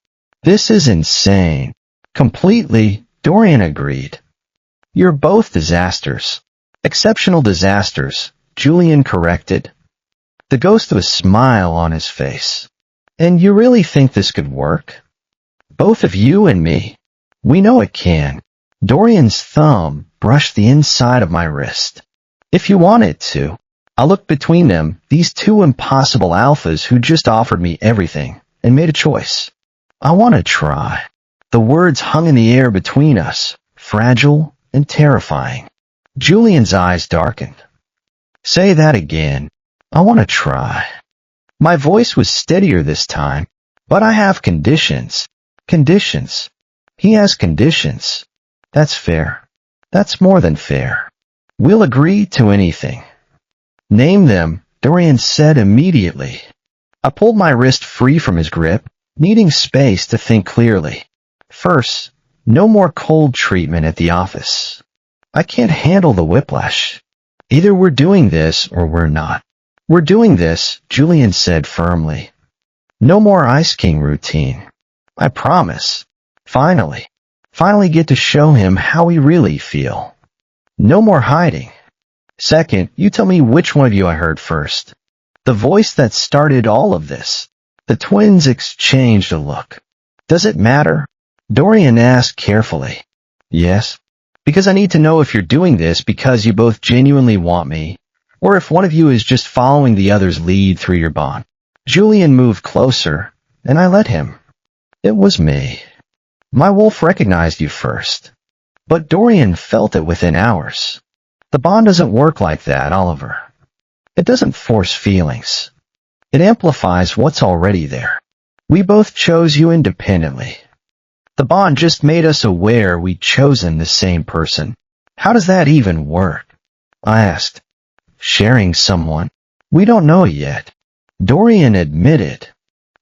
This is insane. Completely, Dorian agreed. You're both disasters. Exceptional disasters, Julian corrected. The ghost of a smile on his face. And you really think this could work? Both of you and me. We know it can. Dorian's thumb brushed the inside of my wrist. If you want it to. I looked between them, these two impossible alphas who just offered me everything, and made a choice. I want to try. The words hung in the air between us, fragile and terrifying. Julian's eyes darkened. Say that again. I want to try. My voice was steadier this time, but I have conditions. Conditions. He has conditions. That's fair. That's more than fair. We'll agree to anything. Name them, Dorian said immediately. I pulled my wrist free from his grip, needing space to think clearly. First, no more cold treatment at the office. I can't handle the whiplash. Either we're doing this or we're not. We're doing this, Julian said firmly. No more Ice King routine. I promise. Finally get to show him how we really feel. No more hiding. Second, you tell me which one of you I heard first. The voice that started all of this. The twins exchanged a look. Does it matter? Dorian asked carefully. Yes. Because I need to know if you're doing this because you both genuinely want me, or if one of you is just following the other's lead through your bond. Julian moved closer, and I let him. It was me. My wolf recognized you first. But Dorian felt it within hours. The bond doesn't work like that, Oliver. It doesn't force feelings. It amplifies what's already there. We both chose you independently. The bond just made us aware we'd chosen the same person. How does that even work? I asked. Sharing someone? We don't know yet. Dorian admitted.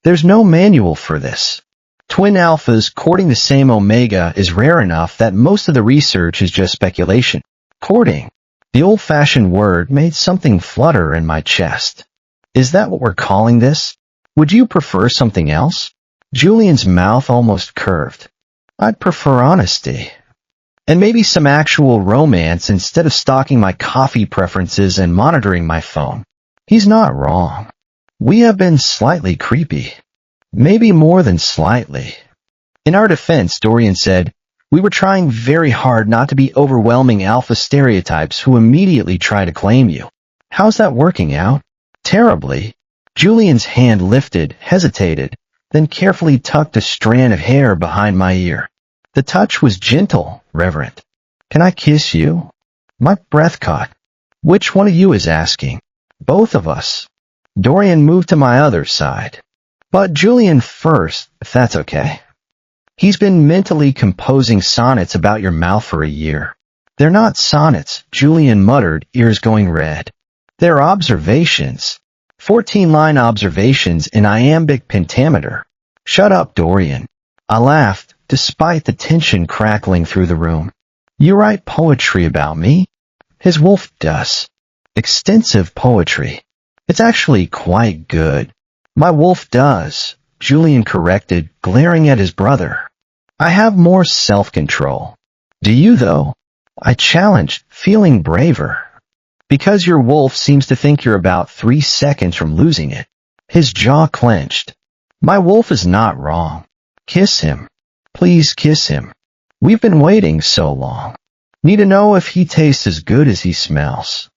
There's no manual for this. Twin alphas courting the same omega is rare enough that most of the research is just speculation. Courting. The old-fashioned word made something flutter in my chest. Is that what we're calling this? Would you prefer something else? Julian's mouth almost curved. I'd prefer honesty. And maybe some actual romance instead of stalking my coffee preferences and monitoring my phone. He's not wrong. We have been slightly creepy. Maybe more than slightly. In our defense, Dorian said, we were trying very hard not to be overwhelming alpha stereotypes who immediately try to claim you. How's that working out? Terribly. Julian's hand lifted, hesitated, then carefully tucked a strand of hair behind my ear. The touch was gentle, reverent. Can I kiss you? My breath caught. Which one of you is asking? Both of us. Dorian moved to my other side. But Julian first, if that's okay. He's been mentally composing sonnets about your mouth for a year. They're not sonnets, Julian muttered, ears going red. They're observations. 14-line observations in iambic pentameter. Shut up, Dorian. I laughed, despite the tension crackling through the room. You write poetry about me? His wolf does. Extensive poetry. It's actually quite good. My wolf does, Julian corrected, glaring at his brother. I have more self-control. Do you, though? I challenged, feeling braver. Because your wolf seems to think you're about 3 seconds from losing it. His jaw clenched. My wolf is not wrong. Kiss him. Please kiss him. We've been waiting so long. Need to know if he tastes as good as he smells.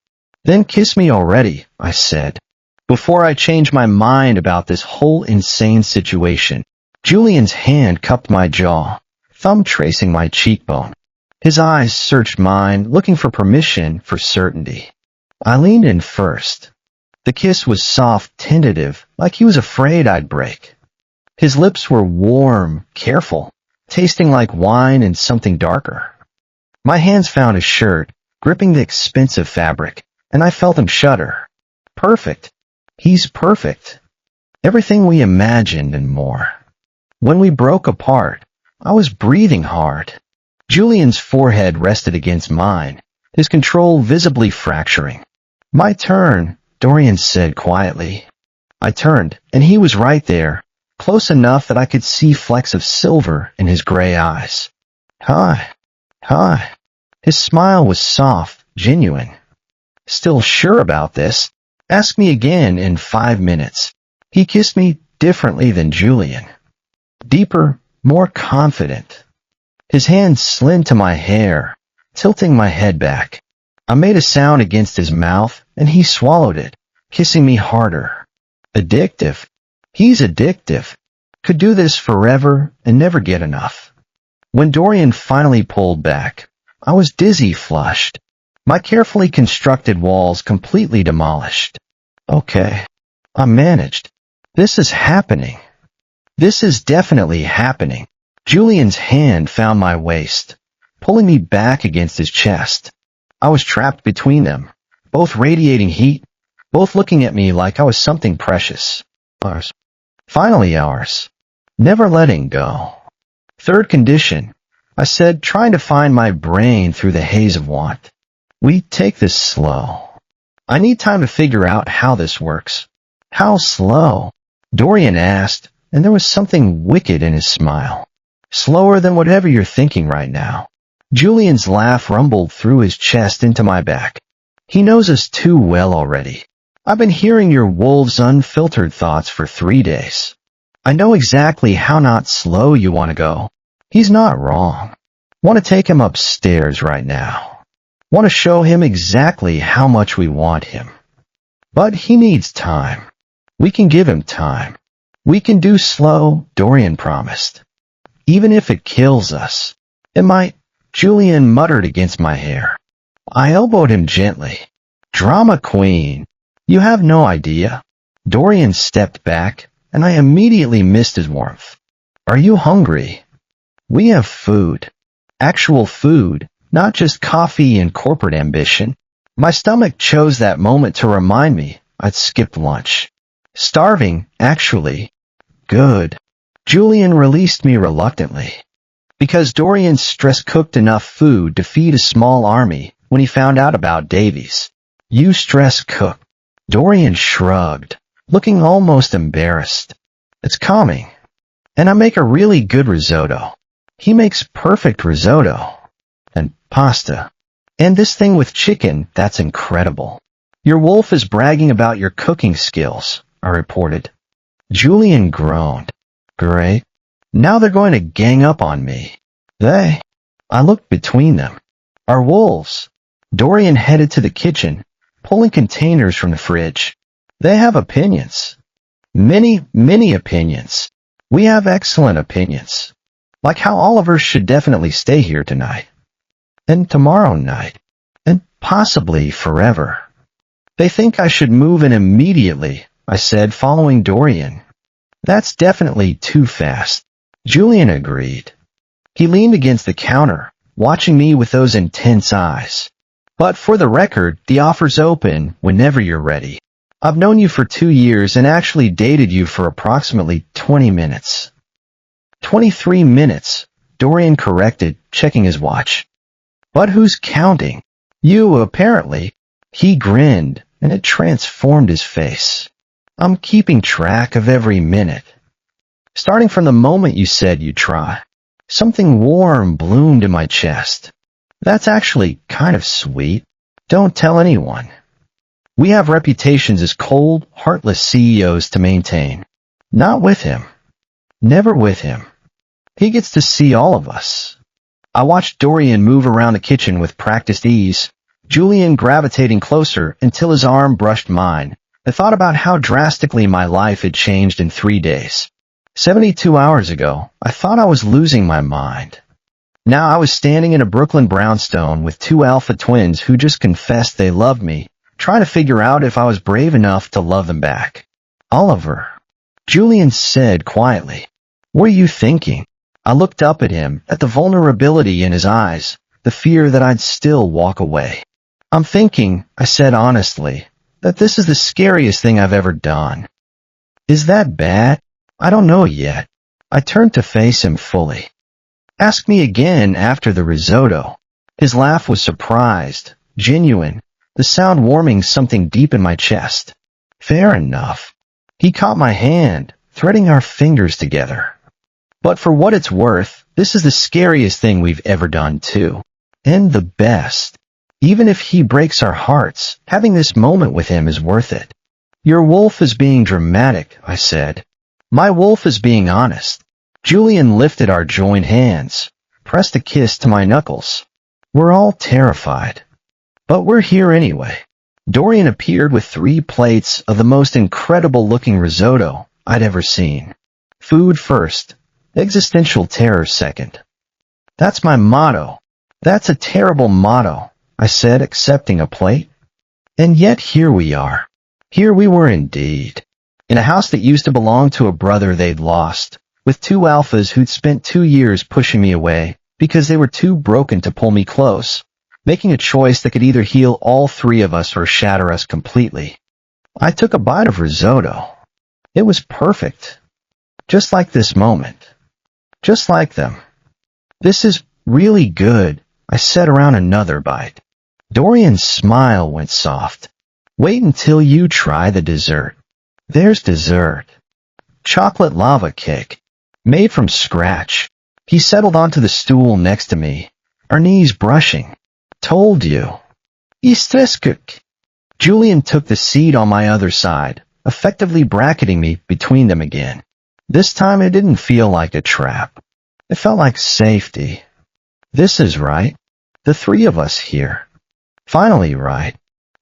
Then kiss me already, I said. Before I change my mind about this whole insane situation, Julian's hand cupped my jaw, thumb tracing my cheekbone. His eyes searched mine, looking for permission, for certainty. I leaned in first. The kiss was soft, tentative, like he was afraid I'd break. His lips were warm, careful, tasting like wine and something darker. My hands found his shirt, gripping the expensive fabric, and I felt him shudder. Perfect. He's perfect. Everything we imagined and more. When we broke apart, I was breathing hard. Julian's forehead rested against mine, his control visibly fracturing. My turn, Dorian said quietly. I turned, and he was right there, close enough that I could see flecks of silver in his gray eyes. Hi. Hi. His smile was soft, genuine. Still sure about this? Ask me again in 5 minutes. He kissed me differently than Julian. Deeper, more confident. His hand slid to my hair, tilting my head back. I made a sound against his mouth, and he swallowed it, kissing me harder. Addictive. He's addictive. Could do this forever and never get enough. When Dorian finally pulled back, I was dizzy, flushed. My carefully constructed walls completely demolished. Okay. I managed. This is happening. This is definitely happening. Julian's hand found my waist, pulling me back against his chest. I was trapped between them, both radiating heat, both looking at me like I was something precious. Ours. Finally ours. Never letting go. Third condition, I said, trying to find my brain through the haze of want. We take this slow. I need time to figure out how this works. How slow? Dorian asked, and there was something wicked in his smile. Slower than whatever you're thinking right now. Julian's laugh rumbled through his chest into my back. He knows us too well already. I've been hearing your wolf's unfiltered thoughts for 3 days. I know exactly how not slow you want to go. He's not wrong. Want to take him upstairs right now. Want to show him exactly how much we want him. But he needs time. We can give him time. We can do slow, Dorian promised. Even if it kills us. It might, Julian muttered against my hair. I elbowed him gently. Drama queen. You have no idea. Dorian stepped back, and I immediately missed his warmth. Are you hungry? We have food. Actual food, not just coffee and corporate ambition. My stomach chose that moment to remind me I'd skipped lunch. Starving, actually. Good. Julian released me reluctantly. Because Dorian stress-cooked enough food to feed a small army when he found out about Davies. You stress-cook. Dorian shrugged, looking almost embarrassed. It's calming. And I make a really good risotto. He makes perfect risotto. And pasta. And this thing with chicken, that's incredible. Your wolf is bragging about your cooking skills, I reported. Julian groaned. Great. Now they're going to gang up on me. They? I looked between them. Our wolves. Dorian headed to the kitchen, pulling containers from the fridge. They have opinions. Many, many opinions. We have excellent opinions. Like how Oliver should definitely stay here tonight. And tomorrow night. And possibly forever. They think I should move in immediately, I said, following Dorian. That's definitely too fast. Julian agreed. He leaned against the counter, watching me with those intense eyes. But for the record, the offer's open whenever you're ready. I've known you for 2 years and actually dated you for approximately 20 minutes. 23 minutes, Dorian corrected, checking his watch. But who's counting? You, apparently. He grinned, and it transformed his face. I'm keeping track of every minute. Starting from the moment you said you'd try. Something warm bloomed in my chest. That's actually kind of sweet. Don't tell anyone. We have reputations as cold, heartless CEOs to maintain. Not with him. Never with him. He gets to see all of us. I watched Dorian move around the kitchen with practiced ease, Julian gravitating closer until his arm brushed mine. I thought about how drastically my life had changed in 3 days. 72 hours ago, I thought I was losing my mind. Now I was standing in a Brooklyn brownstone with 2 alpha twins who just confessed they loved me, trying to figure out if I was brave enough to love them back. Oliver, Julian said quietly. What are you thinking? I looked up at him, at the vulnerability in his eyes, the fear that I'd still walk away. I'm thinking, I said honestly, that this is the scariest thing I've ever done. Is that bad? I don't know yet. I turned to face him fully. Ask me again after the risotto. His laugh was surprised, genuine, the sound warming something deep in my chest. Fair enough. He caught my hand, threading our fingers together. But for what it's worth, this is the scariest thing we've ever done too. And the best. Even if he breaks our hearts, having this moment with him is worth it. Your wolf is being dramatic, I said. My wolf is being honest. Julian lifted our joined hands, pressed a kiss to my knuckles. We're all terrified. But we're here anyway. Dorian appeared with 3 plates of the most incredible-looking risotto I'd ever seen. Food first, existential terror second. That's my motto. That's a terrible motto, I said, accepting a plate. And yet here we are. Here we were indeed. In a house that used to belong to a brother they'd lost, with 2 alphas who'd spent 2 years pushing me away because they were too broken to pull me close, making a choice that could either heal all 3 of us or shatter us completely. I took a bite of risotto. It was perfect. Just like this moment. Just like them. This is really good, I said around another bite. Dorian's smile went soft. Wait until you try the dessert. There's dessert. Chocolate lava cake. Made from scratch. He settled onto the stool next to me, our knees brushing. Told you. Istrescook. Julian took the seat on my other side, effectively bracketing me between them again. This time it didn't feel like a trap. It felt like safety. This is right. The 3 of us here. Finally right.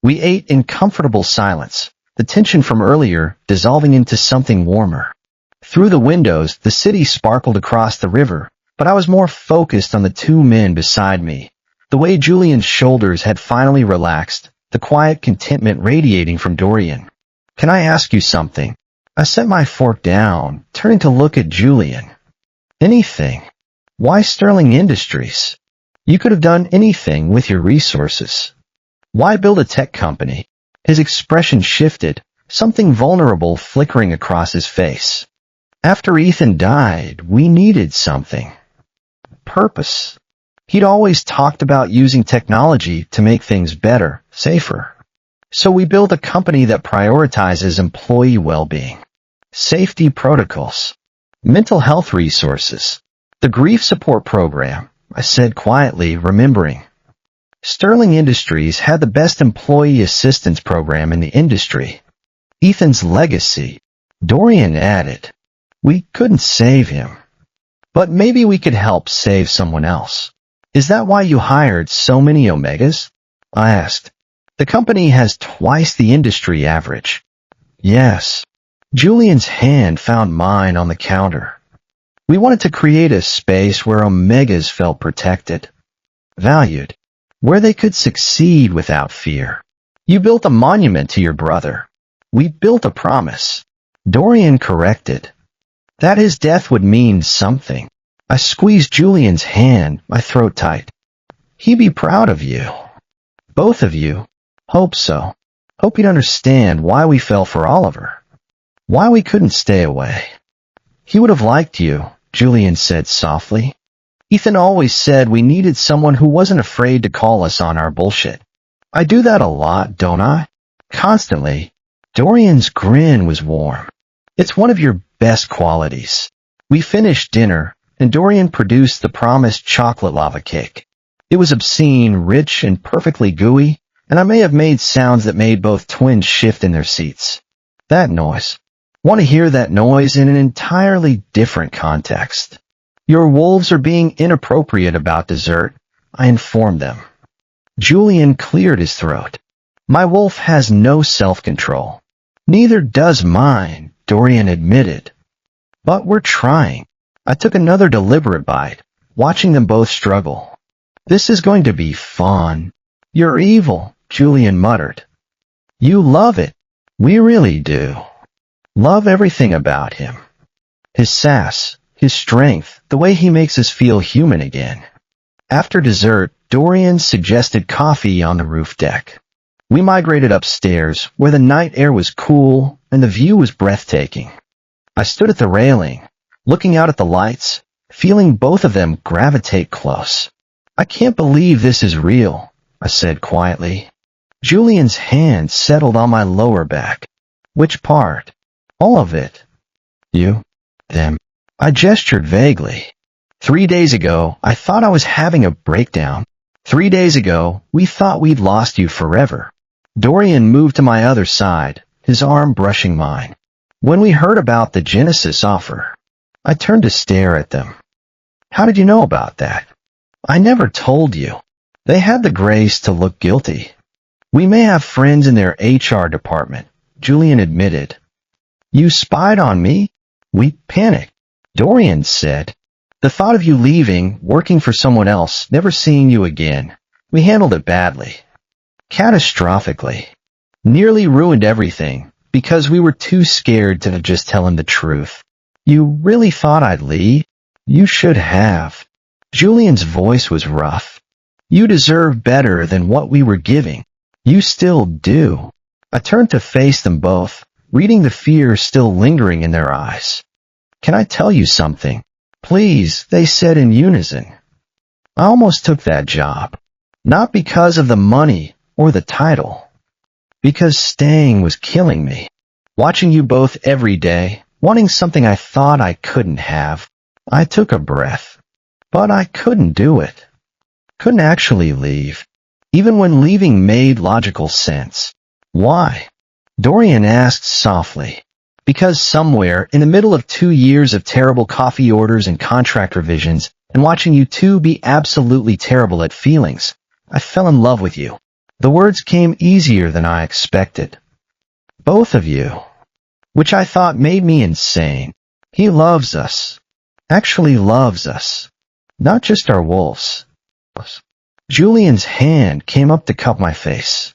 We ate in comfortable silence, the tension from earlier dissolving into something warmer. Through the windows, the city sparkled across the river, but I was more focused on the 2 men beside me. The way Julian's shoulders had finally relaxed, the quiet contentment radiating from Dorian. Can I ask you something? I set my fork down, turning to look at Julian. Anything. Why Sterling Industries? You could have done anything with your resources. Why build a tech company? His expression shifted, something vulnerable flickering across his face. After Ethan died, we needed something. Purpose. He'd always talked about using technology to make things better, safer. So we built a company that prioritizes employee well-being, safety protocols, mental health resources, the grief support program, I said quietly, remembering. Sterling Industries had the best employee assistance program in the industry. Ethan's legacy, Dorian added. We couldn't save him. But maybe we could help save someone else. Is that why you hired so many Omegas? I asked. The company has twice the industry average. Yes. Julian's hand found mine on the counter. We wanted to create a space where Omegas felt protected, valued, where they could succeed without fear. You built a monument to your brother. We built a promise. Dorian corrected. That his death would mean something. I squeezed Julian's hand, my throat tight. He'd be proud of you. Both of you. Hope so. Hope he'd understand why we fell for Oliver. Why we couldn't stay away. He would have liked you, Julian said softly. Ethan always said we needed someone who wasn't afraid to call us on our bullshit. I do that a lot, don't I? Constantly. Dorian's grin was warm. It's one of your best qualities. We finished dinner, and Dorian produced the promised chocolate lava cake. It was obscene, rich, and perfectly gooey, and I may have made sounds that made both twins shift in their seats. That noise. Want to hear that noise in an entirely different context. Your wolves are being inappropriate about dessert, I informed them. Julian cleared his throat. My wolf has no self-control. Neither does mine, Dorian admitted. But we're trying. I took another deliberate bite, watching them both struggle. This is going to be fun. You're evil, Julian muttered. You love it. We really do. Love everything about him. His sass, his strength, the way he makes us feel human again. After dessert, Dorian suggested coffee on the roof deck. We migrated upstairs, where the night air was cool and the view was breathtaking. I stood at the railing, looking out at the lights, feeling both of them gravitate close. I can't believe this is real, I said quietly. Julian's hand settled on my lower back. Which part? All of it. You? Them? I gestured vaguely. 3 days ago, I thought I was having a breakdown. 3 days ago, we thought we'd lost you forever. Dorian moved to my other side, his arm brushing mine. When we heard about the Genesis offer, I turned to stare at them. How did you know about that? I never told you. They had the grace to look guilty. We may have friends in their HR department, Julian admitted. You spied on me? We panicked. Dorian said. The thought of you leaving, working for someone else, never seeing you again. We handled it badly. Catastrophically. Nearly ruined everything, because we were too scared to just tell him the truth. You really thought I'd leave? You should have. Julian's voice was rough. You deserve better than what we were giving. You still do. I turned to face them both, reading the fear still lingering in their eyes. Can I tell you something? Please, they said in unison. I almost took that job. Not because of the money or the title. Because staying was killing me. Watching you both every day, wanting something I thought I couldn't have. I took a breath. But I couldn't do it. Couldn't actually leave. Even when leaving made logical sense. Why? Dorian asked softly. Because somewhere, in the middle of 2 years of terrible coffee orders and contract revisions, and watching you two be absolutely terrible at feelings, I fell in love with you. The words came easier than I expected. Both of you. Which I thought made me insane. He loves us. Actually loves us. Not just our wolves. Julian's hand came up to cup my face.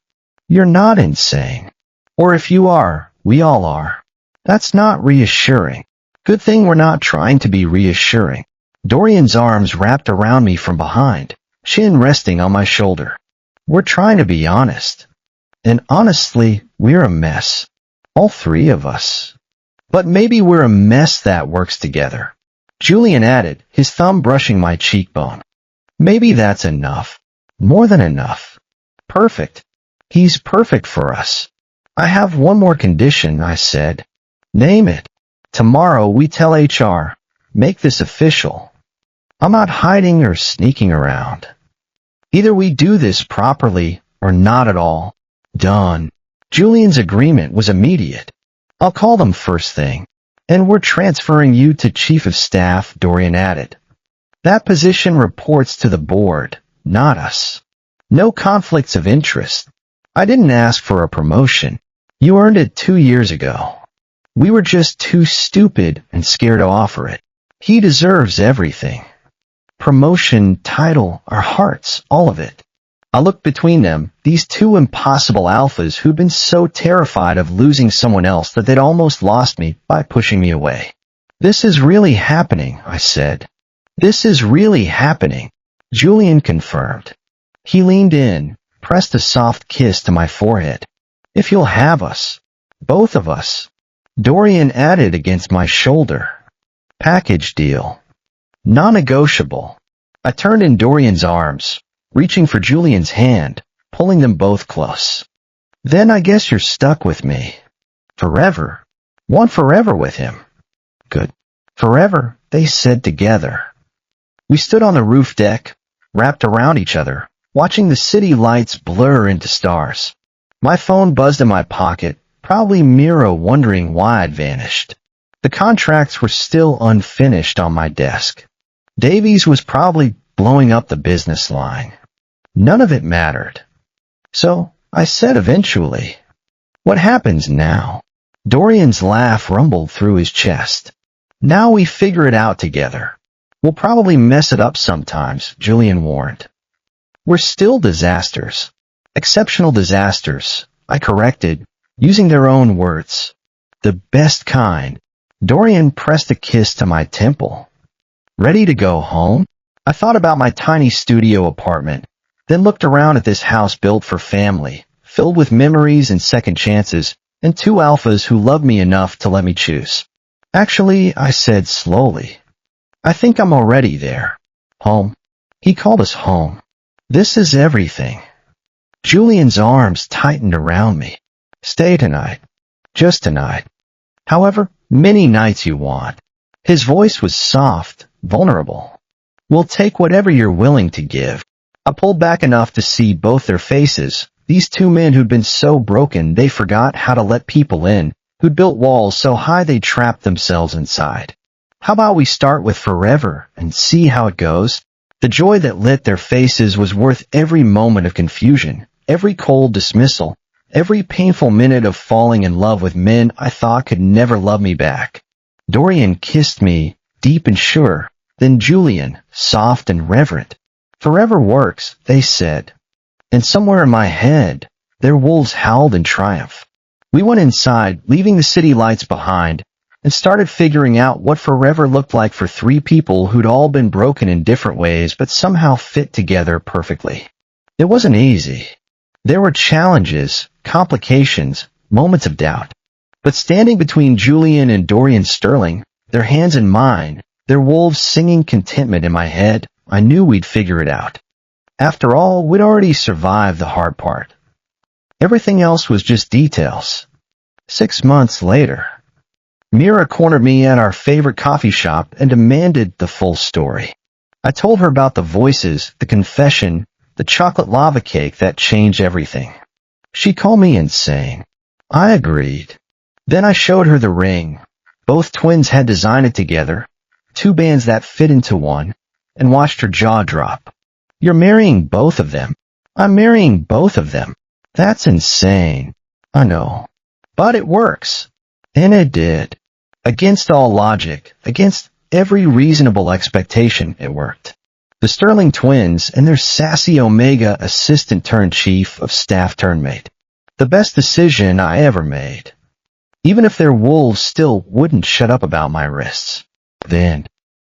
You're not insane. Or if you are, we all are. That's not reassuring. Good thing we're not trying to be reassuring. Dorian's arms wrapped around me from behind, chin resting on my shoulder. We're trying to be honest. And honestly, we're a mess. All three of us. But maybe we're a mess that works together. Julian added, his thumb brushing my cheekbone. Maybe that's enough. More than enough. Perfect. He's perfect for us. I have one more condition, I said. Name it. Tomorrow we tell HR. Make this official. I'm not hiding or sneaking around. Either we do this properly or not at all. Done. Julian's agreement was immediate. I'll call them first thing. And we're transferring you to Chief of Staff, Dorian added. That position reports to the board, not us. No conflicts of interest. I didn't ask for a promotion. You earned it 2 years ago. We were just too stupid and scared to offer it. He deserves everything. Promotion, title, our hearts, all of it. I looked between them, these two impossible alphas who'd been so terrified of losing someone else that they'd almost lost me by pushing me away. This is really happening, I said. This is really happening, Julian confirmed. He leaned in, pressed a soft kiss to my forehead. If you'll have us. Both of us. Dorian added against my shoulder. Package deal. Non-negotiable. I turned in Dorian's arms, reaching for Julian's hand, pulling them both close. Then I guess you're stuck with me. Forever. Want forever with him. Good. Forever, they said together. We stood on the roof deck, wrapped around each other, watching the city lights blur into stars. My phone buzzed in my pocket, probably Mira wondering why I'd vanished. The contracts were still unfinished on my desk. Davies was probably blowing up the business line. None of it mattered. So I said eventually, "What happens now?" Dorian's laugh rumbled through his chest. "Now we figure it out together. We'll probably mess it up sometimes," Julian warned. "We're still disasters. Exceptional disasters," I corrected, using their own words. "The best kind." Dorian pressed a kiss to my temple. "Ready to go home?" I thought about my tiny studio apartment, then looked around at this house built for family, filled with memories and second chances, and two alphas who loved me enough to let me choose. "Actually," I said slowly, "I think I'm already there. Home." He called us home. "This is everything." Julian's arms tightened around me. "Stay tonight. Just tonight. However many nights you want." His voice was soft, vulnerable. "We'll take whatever you're willing to give." I pulled back enough to see both their faces, these two men who'd been so broken they forgot how to let people in, who'd built walls so high they trapped themselves inside. "How about we start with forever and see how it goes?" The joy that lit their faces was worth every moment of confusion, every cold dismissal, every painful minute of falling in love with men I thought could never love me back. Dorian kissed me, deep and sure, then Julian, soft and reverent. "Forever works," they said. And somewhere in my head, their wolves howled in triumph. We went inside, leaving the city lights behind, and started figuring out what forever looked like for three people who'd all been broken in different ways but somehow fit together perfectly. It wasn't easy. There were challenges, complications, moments of doubt. But standing between Julian and Dorian Sterling, their hands in mine, their wolves singing contentment in my head, I knew we'd figure it out. After all, we'd already survived the hard part. Everything else was just details. 6 months later, Mira cornered me at our favorite coffee shop and demanded the full story. I told her about the voices, the confession, the chocolate lava cake that changed everything. She called me insane. I agreed. Then I showed her the ring. Both twins had designed it together, two bands that fit into one, and watched her jaw drop. "You're marrying both of them." "I'm marrying both of them." "That's insane." "I know. But it works." And it did. Against all logic, against every reasonable expectation, it worked. The Sterling twins and their sassy Omega assistant-turned-chief of staff-turned-mate. The best decision I ever made. Even if their wolves still wouldn't shut up about my wrists. Then,